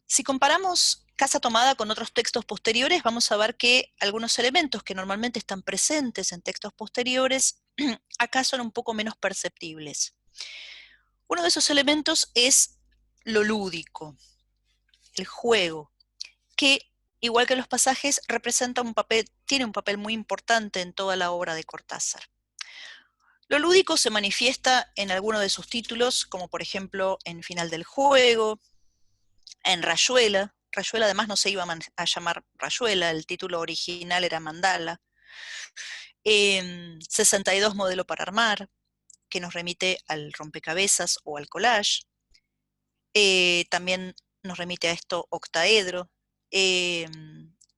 Si comparamos Casa Tomada con otros textos posteriores, vamos a ver que algunos elementos que normalmente están presentes en textos posteriores, acá son un poco menos perceptibles. Uno de esos elementos es lo lúdico, el juego, que, igual que los pasajes, tiene un papel muy importante en toda la obra de Cortázar. Lo lúdico se manifiesta en algunos de sus títulos, como por ejemplo en Final del Juego, en Rayuela. Rayuela además no se iba a llamar Rayuela, el título original era Mandala. En 62 Modelo para Armar, que nos remite al rompecabezas o al collage. También nos remite a esto Octaedro.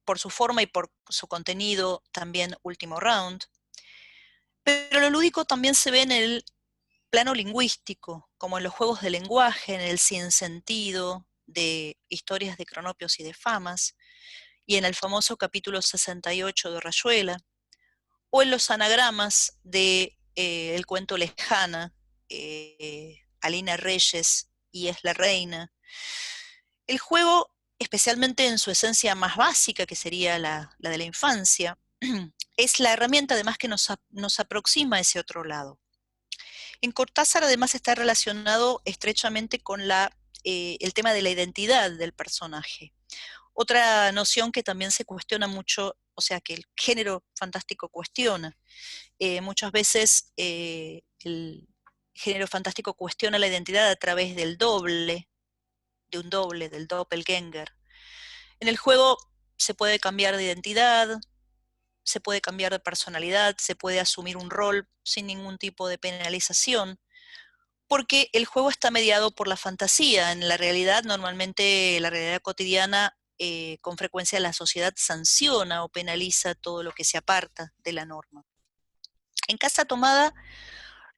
Por su forma y por su contenido, también Último Round. Pero lo lúdico también se ve en el plano lingüístico, como en los juegos de lenguaje, en el sinsentido de Historias de Cronopios y de Famas, y en el famoso capítulo 68 de Rayuela, o en los anagramas de el cuento Lejana, Alina Reyes y Es la Reina. El juego, especialmente en su esencia más básica, que sería la de la infancia, es la herramienta además que nos aproxima a ese otro lado. En Cortázar además está relacionado estrechamente con el tema de la identidad del personaje. Otra noción que también se cuestiona mucho, o sea, que el género fantástico cuestiona. Muchas veces el género fantástico cuestiona la identidad a través del doble, del doppelganger. En el juego se puede cambiar de identidad, se puede cambiar de personalidad, se puede asumir un rol sin ningún tipo de penalización, porque el juego está mediado por la fantasía. En la realidad, normalmente la realidad cotidiana, con frecuencia la sociedad sanciona o penaliza todo lo que se aparta de la norma. En Casa Tomada,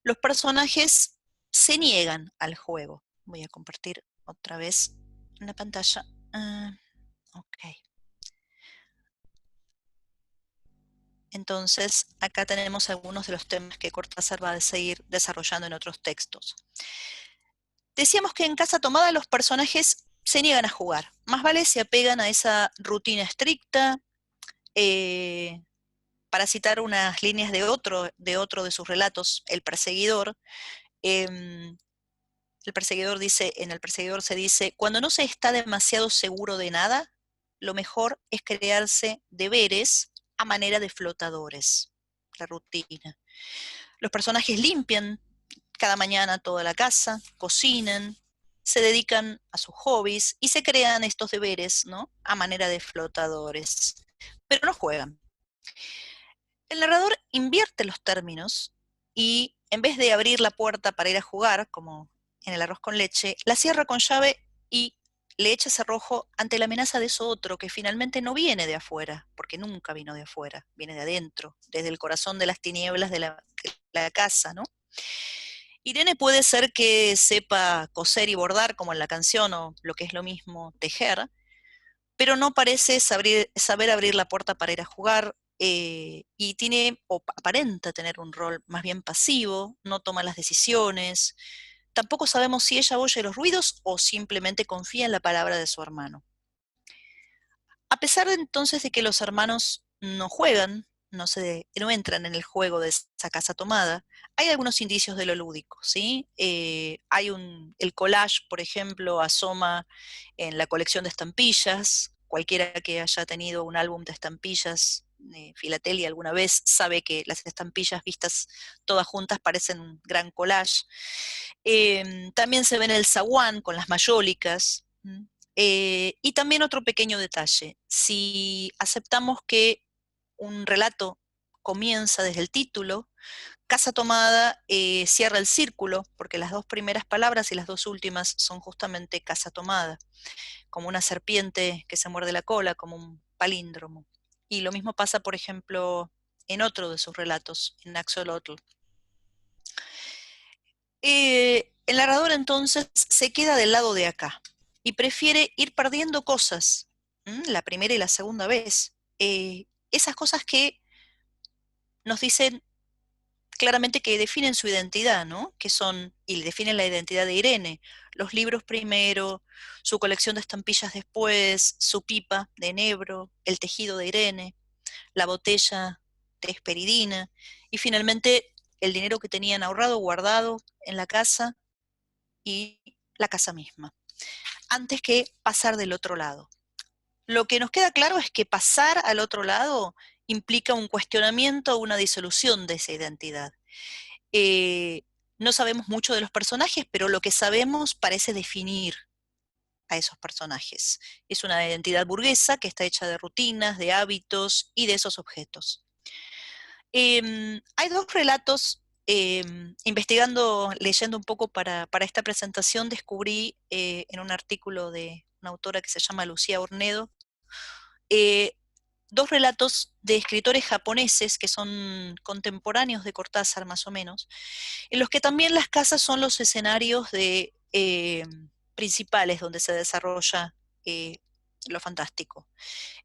los personajes se niegan al juego. Voy a compartir otra vez la pantalla. Ok. Entonces, acá tenemos algunos de los temas que Cortázar va a seguir desarrollando en otros textos. Decíamos que en Casa Tomada los personajes se niegan a jugar. Más vale se apegan a esa rutina estricta. Para citar unas líneas de otro de sus relatos, El Perseguidor, el Perseguidor dice, en El Perseguidor se dice: cuando no se está demasiado seguro de nada, lo mejor es crearse deberes a manera de flotadores, la rutina. Los personajes limpian cada mañana toda la casa, cocinan, se dedican a sus hobbies y se crean estos deberes, ¿no?, a manera de flotadores, pero no juegan. El narrador invierte los términos y, en vez de abrir la puerta para ir a jugar, como en El arroz con leche, la cierra con llave y le echa cerrojo ante la amenaza de eso otro que finalmente no viene de afuera, porque nunca vino de afuera, viene de adentro, desde el corazón de las tinieblas de la casa, ¿no? Irene puede ser que sepa coser y bordar como en la canción, o lo que es lo mismo, tejer, pero no parece saber abrir la puerta para ir a jugar, y tiene, o aparenta tener un rol más bien pasivo, no toma las decisiones. Tampoco sabemos si ella oye los ruidos o simplemente confía en la palabra de su hermano. A pesar de entonces de que los hermanos no juegan, no entran en el juego de esa Casa Tomada, hay algunos indicios de lo lúdico, ¿sí? El collage, por ejemplo, asoma en la colección de estampillas. Cualquiera que haya tenido un álbum de estampillas, filatelia alguna vez, sabe que las estampillas vistas todas juntas parecen un gran collage. También se ve en el zaguán con las mayólicas. Y también otro pequeño detalle: si aceptamos que un relato comienza desde el título, Casa Tomada cierra el círculo, porque las dos primeras palabras y las dos últimas son justamente Casa Tomada, como una serpiente que se muerde la cola, como un palíndromo. Y lo mismo pasa, por ejemplo, en otro de sus relatos, en Axolotl. El narrador entonces se queda del lado de acá y prefiere ir perdiendo cosas, la primera y la segunda vez. Esas cosas que nos dicen claramente que definen su identidad, ¿no? Que son, y definen la identidad de Irene, los libros primero, su colección de estampillas después, su pipa de enebro, el tejido de Irene, la botella de esperidina, y finalmente el dinero que tenían ahorrado, guardado en la casa y la casa misma, antes que pasar del otro lado. Lo que nos queda claro es que pasar al otro lado implica un cuestionamiento, una disolución de esa identidad. Eh, no sabemos mucho de los personajes, pero lo que sabemos parece definir a esos personajes. Es una identidad burguesa que está hecha de rutinas, de hábitos y de esos objetos. Hay dos relatos, investigando, leyendo un poco para esta presentación, descubrí en un artículo de una autora que se llama Lucía Ornedo, eh, dos relatos de escritores japoneses que son contemporáneos de Cortázar más o menos, en los que también las casas son los escenarios principales donde se desarrolla eh, lo fantástico.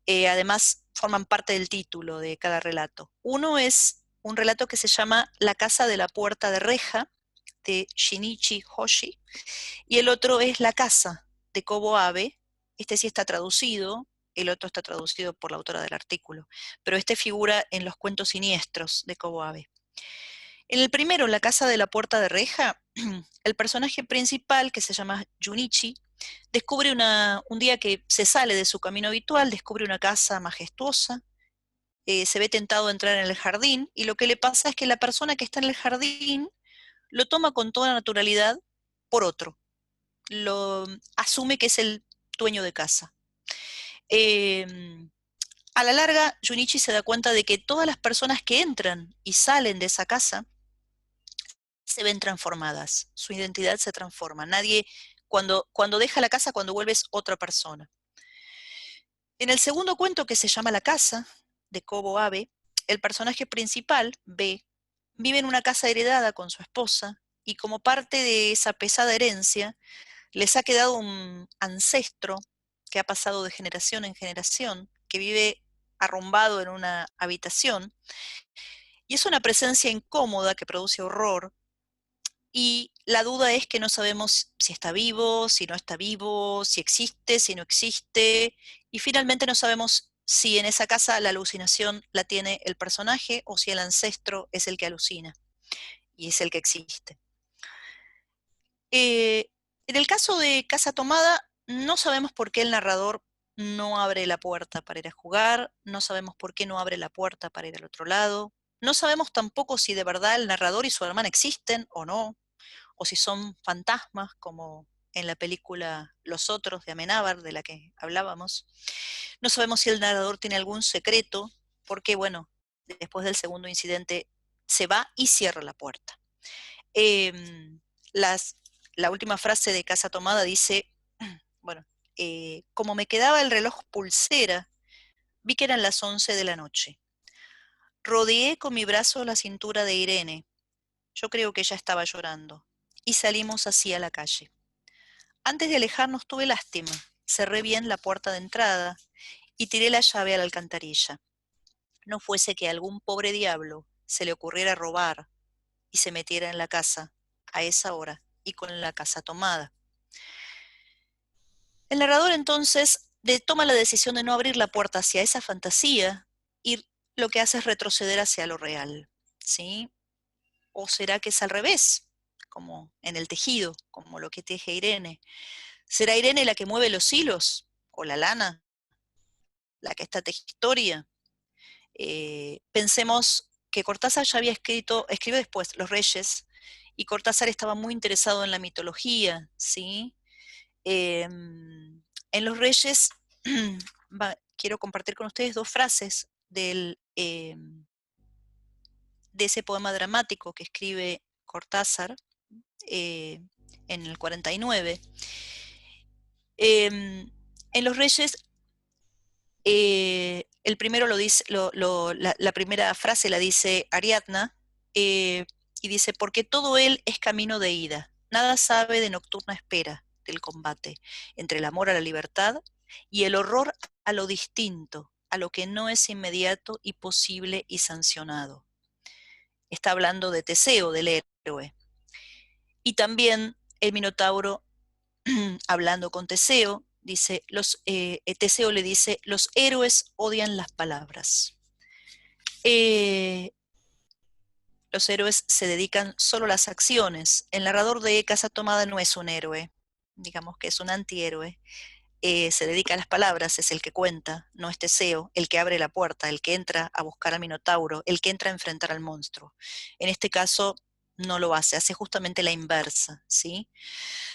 Además, forman parte del título de cada relato. Uno es un relato que se llama La casa de la puerta de reja, de Shinichi Hoshi, y el otro es La casa, de Kobo Abe. Este sí está traducido, el otro está traducido por la autora del artículo, pero este figura en Los cuentos siniestros de Kobo Abe. En el primero, La casa de la puerta de reja, el personaje principal, que se llama Junichi, descubre un día que se sale de su camino habitual, descubre una casa majestuosa, se ve tentado a entrar en el jardín, y lo que le pasa es que la persona que está en el jardín lo toma con toda naturalidad por otro, lo asume que es el dueño de casa. Eh, a la larga, Junichi se da cuenta de que todas las personas que entran y salen de esa casa se ven transformadas, su identidad se transforma. Nadie, cuando deja la casa, cuando vuelve es otra persona. En el segundo cuento, que se llama La casa, de Kobo Abe, el personaje principal, B, vive en una casa heredada con su esposa, y como parte de esa pesada herencia, les ha quedado un ancestro que ha pasado de generación en generación, que vive arrumbado en una habitación, y es una presencia incómoda que produce horror, y la duda es que no sabemos si está vivo, si no está vivo, si existe, si no existe, y finalmente no sabemos si en esa casa la alucinación la tiene el personaje o si el ancestro es el que alucina y es el que existe. En el caso de Casa Tomada, no sabemos por qué el narrador no abre la puerta para ir a jugar, no sabemos por qué no abre la puerta para ir al otro lado, no sabemos tampoco si de verdad el narrador y su hermana existen o no, o si son fantasmas, como en la película Los Otros de Amenábar, de la que hablábamos. No sabemos si el narrador tiene algún secreto, porque, bueno, después del segundo incidente se va y cierra la puerta. Eh, las, la última frase de Casa Tomada dice, bueno, como me quedaba el reloj pulsera, vi que eran las 11 de la noche. Rodeé con mi brazo la cintura de Irene, yo creo que ella estaba llorando, y salimos así a la calle. Antes de alejarnos tuve lástima, cerré bien la puerta de entrada y tiré la llave a la alcantarilla. No fuese que a algún pobre diablo se le ocurriera robar y se metiera en la casa a esa hora y con la casa tomada. El narrador entonces toma la decisión de no abrir la puerta hacia esa fantasía y lo que hace es retroceder hacia lo real, ¿sí? ¿O será que es al revés, como en el tejido, como lo que teje Irene? ¿Será Irene la que mueve los hilos o la lana, la que está tejistoria? Pensemos que Cortázar ya había escribió después Los Reyes, y Cortázar estaba muy interesado en la mitología, ¿sí? En Los Reyes, quiero compartir con ustedes dos frases de ese poema dramático que escribe Cortázar eh, en el 49. En Los Reyes, el primero lo dice, la primera frase la dice Ariadna, eh, y dice, porque todo él es camino de ida, nada sabe de nocturna espera del combate entre el amor a la libertad y el horror a lo distinto, a lo que no es inmediato y posible y sancionado. está hablando de Teseo, del héroe. Y también el Minotauro, hablando con Teseo, dice, Teseo le dice, los héroes odian las palabras. Los héroes se dedican solo a las acciones. El narrador de Casa Tomada no es un héroe, digamos que es un antihéroe. Se dedica a las palabras, es el que cuenta, no es Teseo, el que abre la puerta, el que entra a buscar al Minotauro, el que entra a enfrentar al monstruo. En este caso no lo hace justamente la inversa, ¿sí?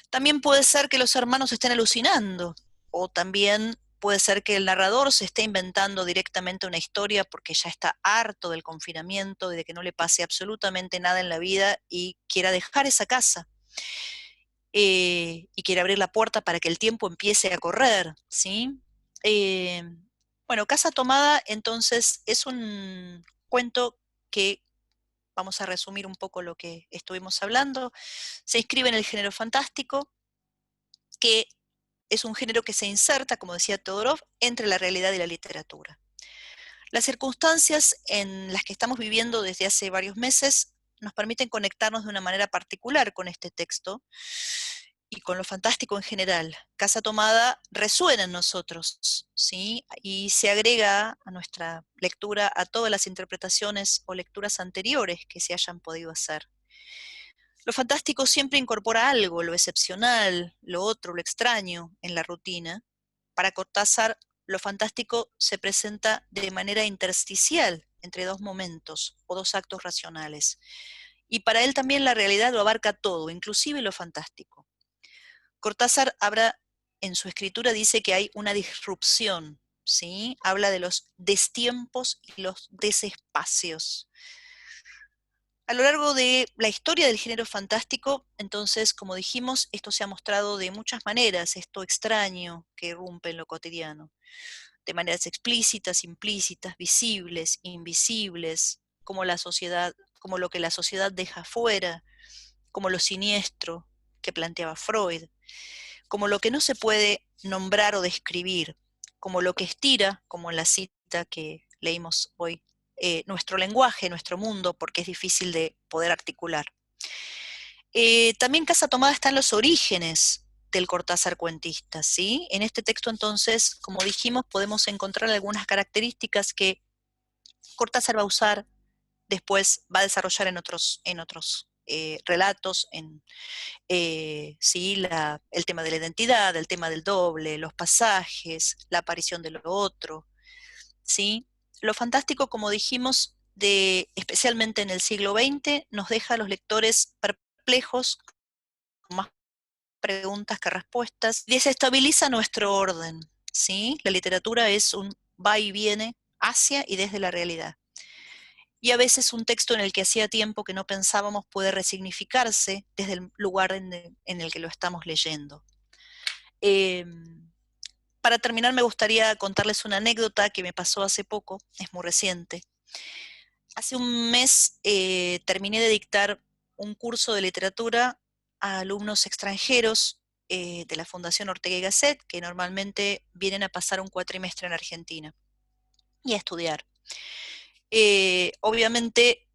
También puede ser que los hermanos estén alucinando, o también puede ser que el narrador se esté inventando directamente una historia porque ya está harto del confinamiento y de que no le pase absolutamente nada en la vida y quiera dejar esa casa. Y quiere abrir la puerta para que el tiempo empiece a correr, ¿sí? Eh, bueno, Casa Tomada entonces es un cuento que, vamos a resumir un poco lo que estuvimos hablando, se inscribe en el género fantástico, que es un género que se inserta, como decía Todorov, entre la realidad y la literatura. Las circunstancias en las que estamos viviendo desde hace varios meses nos permiten conectarnos de una manera particular con este texto y con lo fantástico en general. Casa Tomada resuena en nosotros, ¿sí? Y se agrega a nuestra lectura a todas las interpretaciones o lecturas anteriores que se hayan podido hacer. Lo fantástico siempre incorpora algo, lo excepcional, lo otro, lo extraño en la rutina. Para Cortázar, lo fantástico se presenta de manera intersticial entre dos momentos o dos actos racionales. Y para él también la realidad lo abarca todo, inclusive lo fantástico. Cortázar habla, en su escritura dice que hay una disrupción, ¿sí? Habla de los destiempos y los desespacios. A lo largo de la historia del género fantástico, entonces, como dijimos, esto se ha mostrado de muchas maneras, esto extraño que irrumpe en lo cotidiano, de maneras explícitas, implícitas, visibles, invisibles, como la sociedad, como lo que la sociedad deja fuera, como lo siniestro que planteaba Freud, como lo que no se puede nombrar o describir, como lo que estira, como en la cita que leímos hoy, nuestro lenguaje, nuestro mundo, porque es difícil de poder articular. También Casa Tomada está en los orígenes del Cortázar cuentista, ¿sí? En este texto, entonces, como dijimos, podemos encontrar algunas características que Cortázar va a usar, después va a desarrollar en otros relatos, ¿sí? El tema de la identidad, el tema del doble, los pasajes, la aparición de lo otro, ¿sí? Lo fantástico, como dijimos, especialmente en el siglo XX, nos deja a los lectores perplejos, con más preguntas que respuestas, desestabiliza nuestro orden, ¿sí? La literatura es un va y viene hacia y desde la realidad. Y a veces un texto en el que hacía tiempo que no pensábamos puede resignificarse desde el lugar en el que lo estamos leyendo. Eh, para terminar, me gustaría contarles una anécdota que me pasó hace poco, es muy reciente. Hace un mes terminé de dictar un curso de literatura a alumnos extranjeros de la Fundación Ortega y Gasset, que normalmente vienen a pasar un cuatrimestre en Argentina y a estudiar. Obviamente,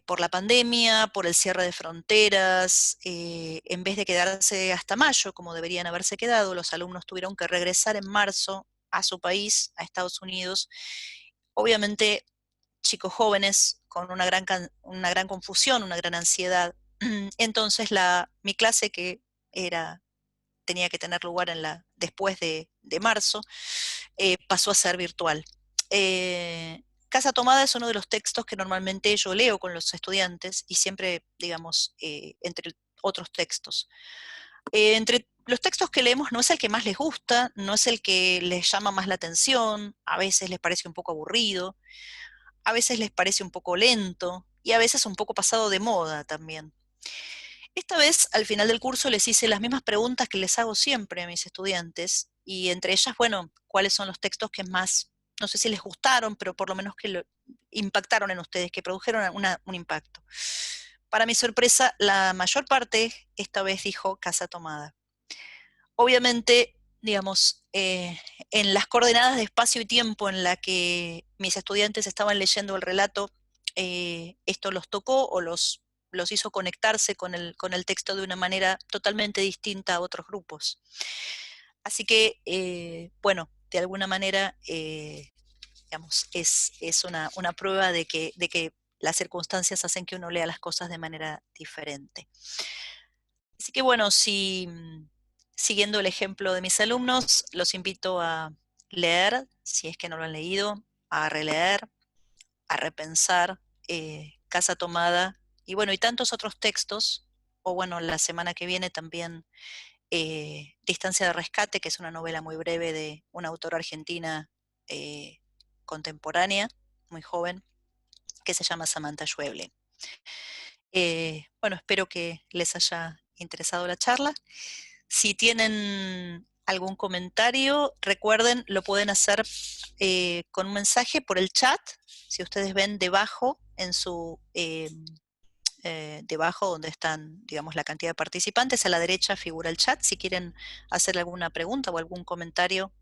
por la pandemia, por el cierre de fronteras, en vez de quedarse hasta mayo, como deberían haberse quedado, los alumnos tuvieron que regresar en marzo a su país, a Estados Unidos. Obviamente, chicos jóvenes con una gran confusión, una gran ansiedad. Entonces, mi clase, que tenía que tener lugar después de marzo, pasó a ser virtual. Casa Tomada es uno de los textos que normalmente yo leo con los estudiantes y siempre, digamos, entre otros textos. Entre los textos que leemos no es el que más les gusta, no es el que les llama más la atención, a veces les parece un poco aburrido, a veces les parece un poco lento y a veces un poco pasado de moda también. Esta vez, al final del curso, les hice las mismas preguntas que les hago siempre a mis estudiantes, y entre ellas, bueno, ¿cuáles son los textos que más, no sé si les gustaron, pero por lo menos que lo impactaron en ustedes, que produjeron un impacto? Para mi sorpresa, la mayor parte esta vez dijo Casa Tomada. Obviamente, digamos, en las coordenadas de espacio y tiempo en la que mis estudiantes estaban leyendo el relato, esto los tocó o los hizo conectarse con el texto de una manera totalmente distinta a otros grupos. Así que, bueno, de alguna manera, digamos, es una prueba de que las circunstancias hacen que uno lea las cosas de manera diferente. Así que bueno, siguiendo el ejemplo de mis alumnos, los invito a leer, si es que no lo han leído, a releer, a repensar Casa Tomada y bueno, y tantos otros textos, o bueno, la semana que viene también Distancia de Rescate, que es una novela muy breve de una autora argentina eh, contemporánea, muy joven, que se llama Samantha Schweblin. Bueno, espero que les haya interesado la charla. Si tienen algún comentario, recuerden, lo pueden hacer con un mensaje por el chat. Si ustedes ven debajo, en su debajo donde están, digamos, la cantidad de participantes, a la derecha figura el chat. Si quieren hacer alguna pregunta o algún comentario,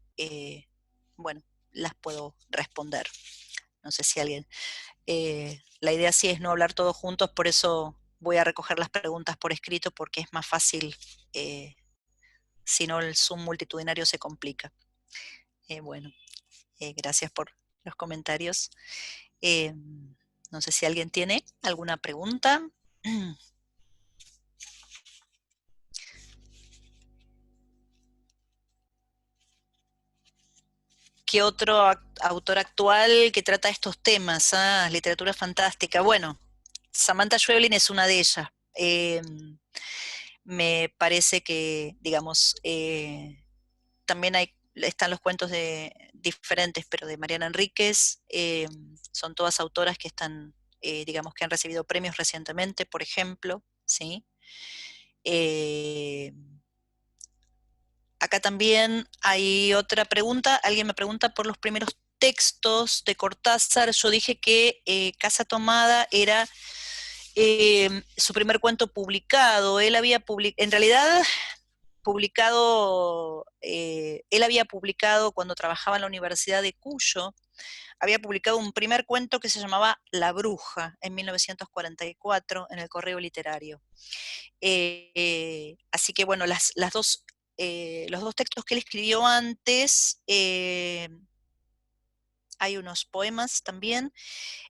bueno, las puedo responder. No sé si alguien... la idea sí es no hablar todos juntos, por eso voy a recoger las preguntas por escrito, porque es más fácil, si no el Zoom multitudinario se complica. Bueno, gracias por los comentarios. Eh, no sé si alguien tiene alguna pregunta. ¿Qué otro autor actual que trata estos temas? Ah, literatura fantástica. Bueno, Samantha Schweblin es una de ellas. Me parece que, digamos, también están los cuentos de diferentes, pero de Mariana Enríquez. Son todas autoras que están, digamos, que han recibido premios recientemente, por ejemplo, ¿sí? Eh, Acá también hay otra pregunta. Alguien me pregunta por los primeros textos de Cortázar. Yo dije que Casa Tomada era su primer cuento publicado. Él había en realidad publicado, él había publicado cuando trabajaba en la Universidad de Cuyo, había publicado un primer cuento que se llamaba La Bruja en 1944 en el Correo Literario. Así que bueno, los dos textos que él escribió antes, hay unos poemas también,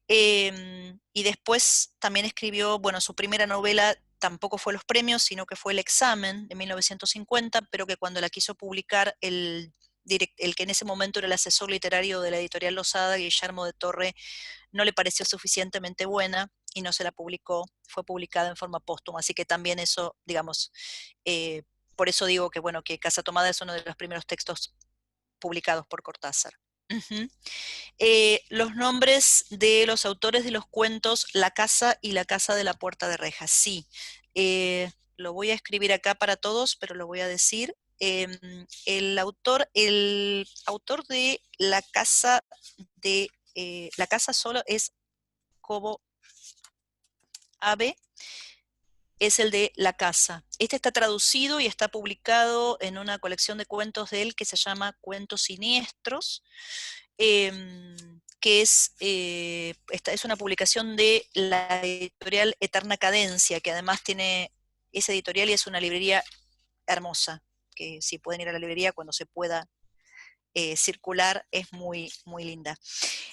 y después también escribió, bueno, su primera novela tampoco fue Los Premios, sino que fue El Examen de 1950, pero que cuando la quiso publicar el que en ese momento era el asesor literario de la editorial Losada, Guillermo de Torre, no le pareció suficientemente buena y no se la publicó, fue publicada en forma póstuma, así que también eso, digamos, eh, por eso digo que bueno, que Casa Tomada es uno de los primeros textos publicados por Cortázar. Uh-huh. Los nombres de los autores de los cuentos La Casa y La Casa de la Puerta de Rejas, sí. Lo voy a escribir acá para todos, pero lo voy a decir. El autor de La Casa solo es Cobo Ave, es el de La Casa. Este está traducido y está publicado en una colección de cuentos de él que se llama Cuentos Siniestros, que es una publicación de la editorial Eterna Cadencia, que además tiene esa editorial y es una librería hermosa, que si pueden ir a la librería cuando se pueda circular, es muy, muy linda.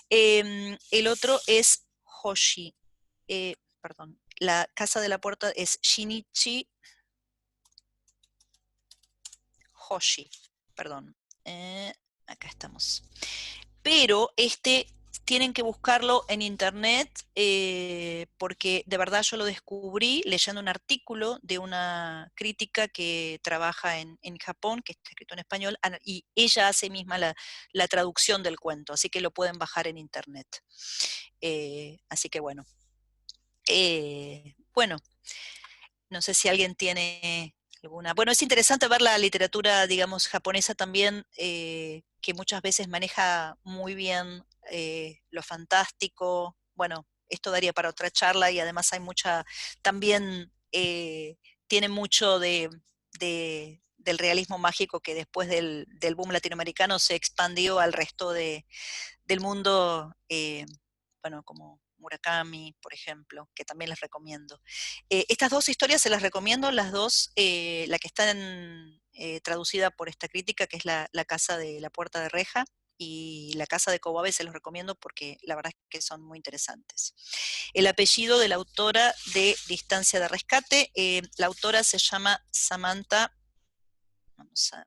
El otro es Hoshi, perdón, La Casa de la Puerta es Shinichi Hoshi, perdón. Acá estamos. Pero tienen que buscarlo en internet, porque de verdad yo lo descubrí leyendo un artículo de una crítica que trabaja en Japón, que está escrito en español, y ella hace misma la traducción del cuento, así que lo pueden bajar en internet. Así que bueno. Bueno, no sé si alguien tiene alguna... Bueno, es interesante ver la literatura, digamos, japonesa también, que muchas veces maneja muy bien lo fantástico. Bueno, esto daría para otra charla y además hay mucha, también tiene mucho del realismo mágico que después del boom latinoamericano se expandió al resto del mundo, bueno, como Murakami, por ejemplo, que también les recomiendo. Estas dos historias se las recomiendo, las dos, la que está traducida por esta crítica, que es la Casa de la Puerta de Reja, y La Casa de Cobabe se los recomiendo porque la verdad es que son muy interesantes. El apellido de la autora de Distancia de Rescate, la autora se llama Samantha, vamos a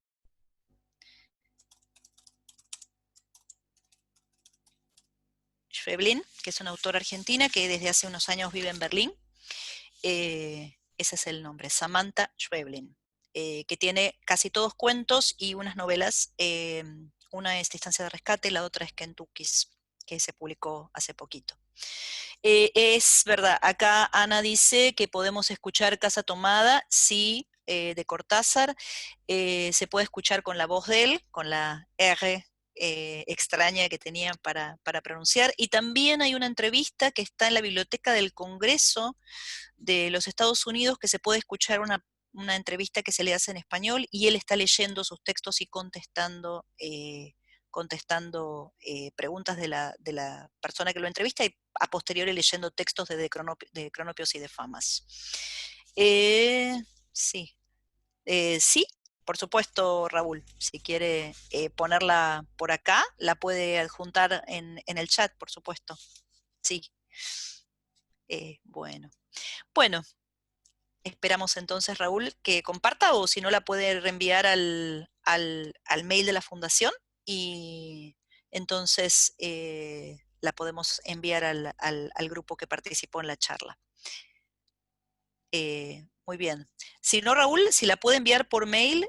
Schweblin, que es una autora argentina que desde hace unos años vive en Berlín. Ese es el nombre, Samantha Schweblin, que tiene casi todos cuentos y unas novelas. Una es Distancia de Rescate, la otra es Kentucky's, que se publicó hace poquito. Es verdad, acá Ana dice que podemos escuchar Casa Tomada, sí, de Cortázar, se puede escuchar con la voz de él, con la R extraña que tenía para pronunciar, y también hay una entrevista que está en la Biblioteca del Congreso de los Estados Unidos que se puede escuchar una entrevista que se le hace en español y él está leyendo sus textos y contestando preguntas de la persona que lo entrevista y a posteriori leyendo textos de Cronopios y de Famas. Sí, sí, por supuesto, Raúl, si quiere ponerla por acá, la puede adjuntar en el chat, por supuesto. Sí, bueno. Bueno, esperamos entonces, Raúl, que comparta o si no la puede reenviar al mail de la fundación y entonces la podemos enviar al grupo que participó en la charla. Muy bien. Si no, Raúl, si la puede enviar por mail,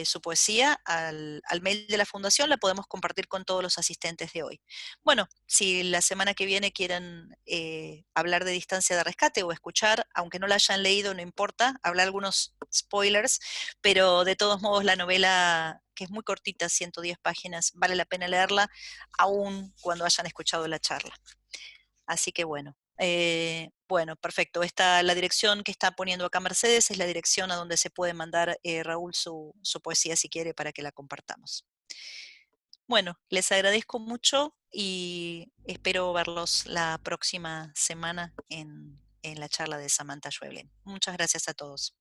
su poesía al mail de la fundación, la podemos compartir con todos los asistentes de hoy. Bueno, si la semana que viene quieren hablar de Distancia de Rescate o escuchar, aunque no la hayan leído, no importa, hablar algunos spoilers, pero de todos modos la novela, que es muy cortita, 110 páginas, vale la pena leerla, aún cuando hayan escuchado la charla. Así que bueno. Bueno, perfecto. La dirección que está poniendo acá Mercedes es la dirección a donde se puede mandar Raúl su poesía si quiere para que la compartamos. Bueno, les agradezco mucho y espero verlos la próxima semana en la charla de Samantha Schweblin. Muchas gracias a todos.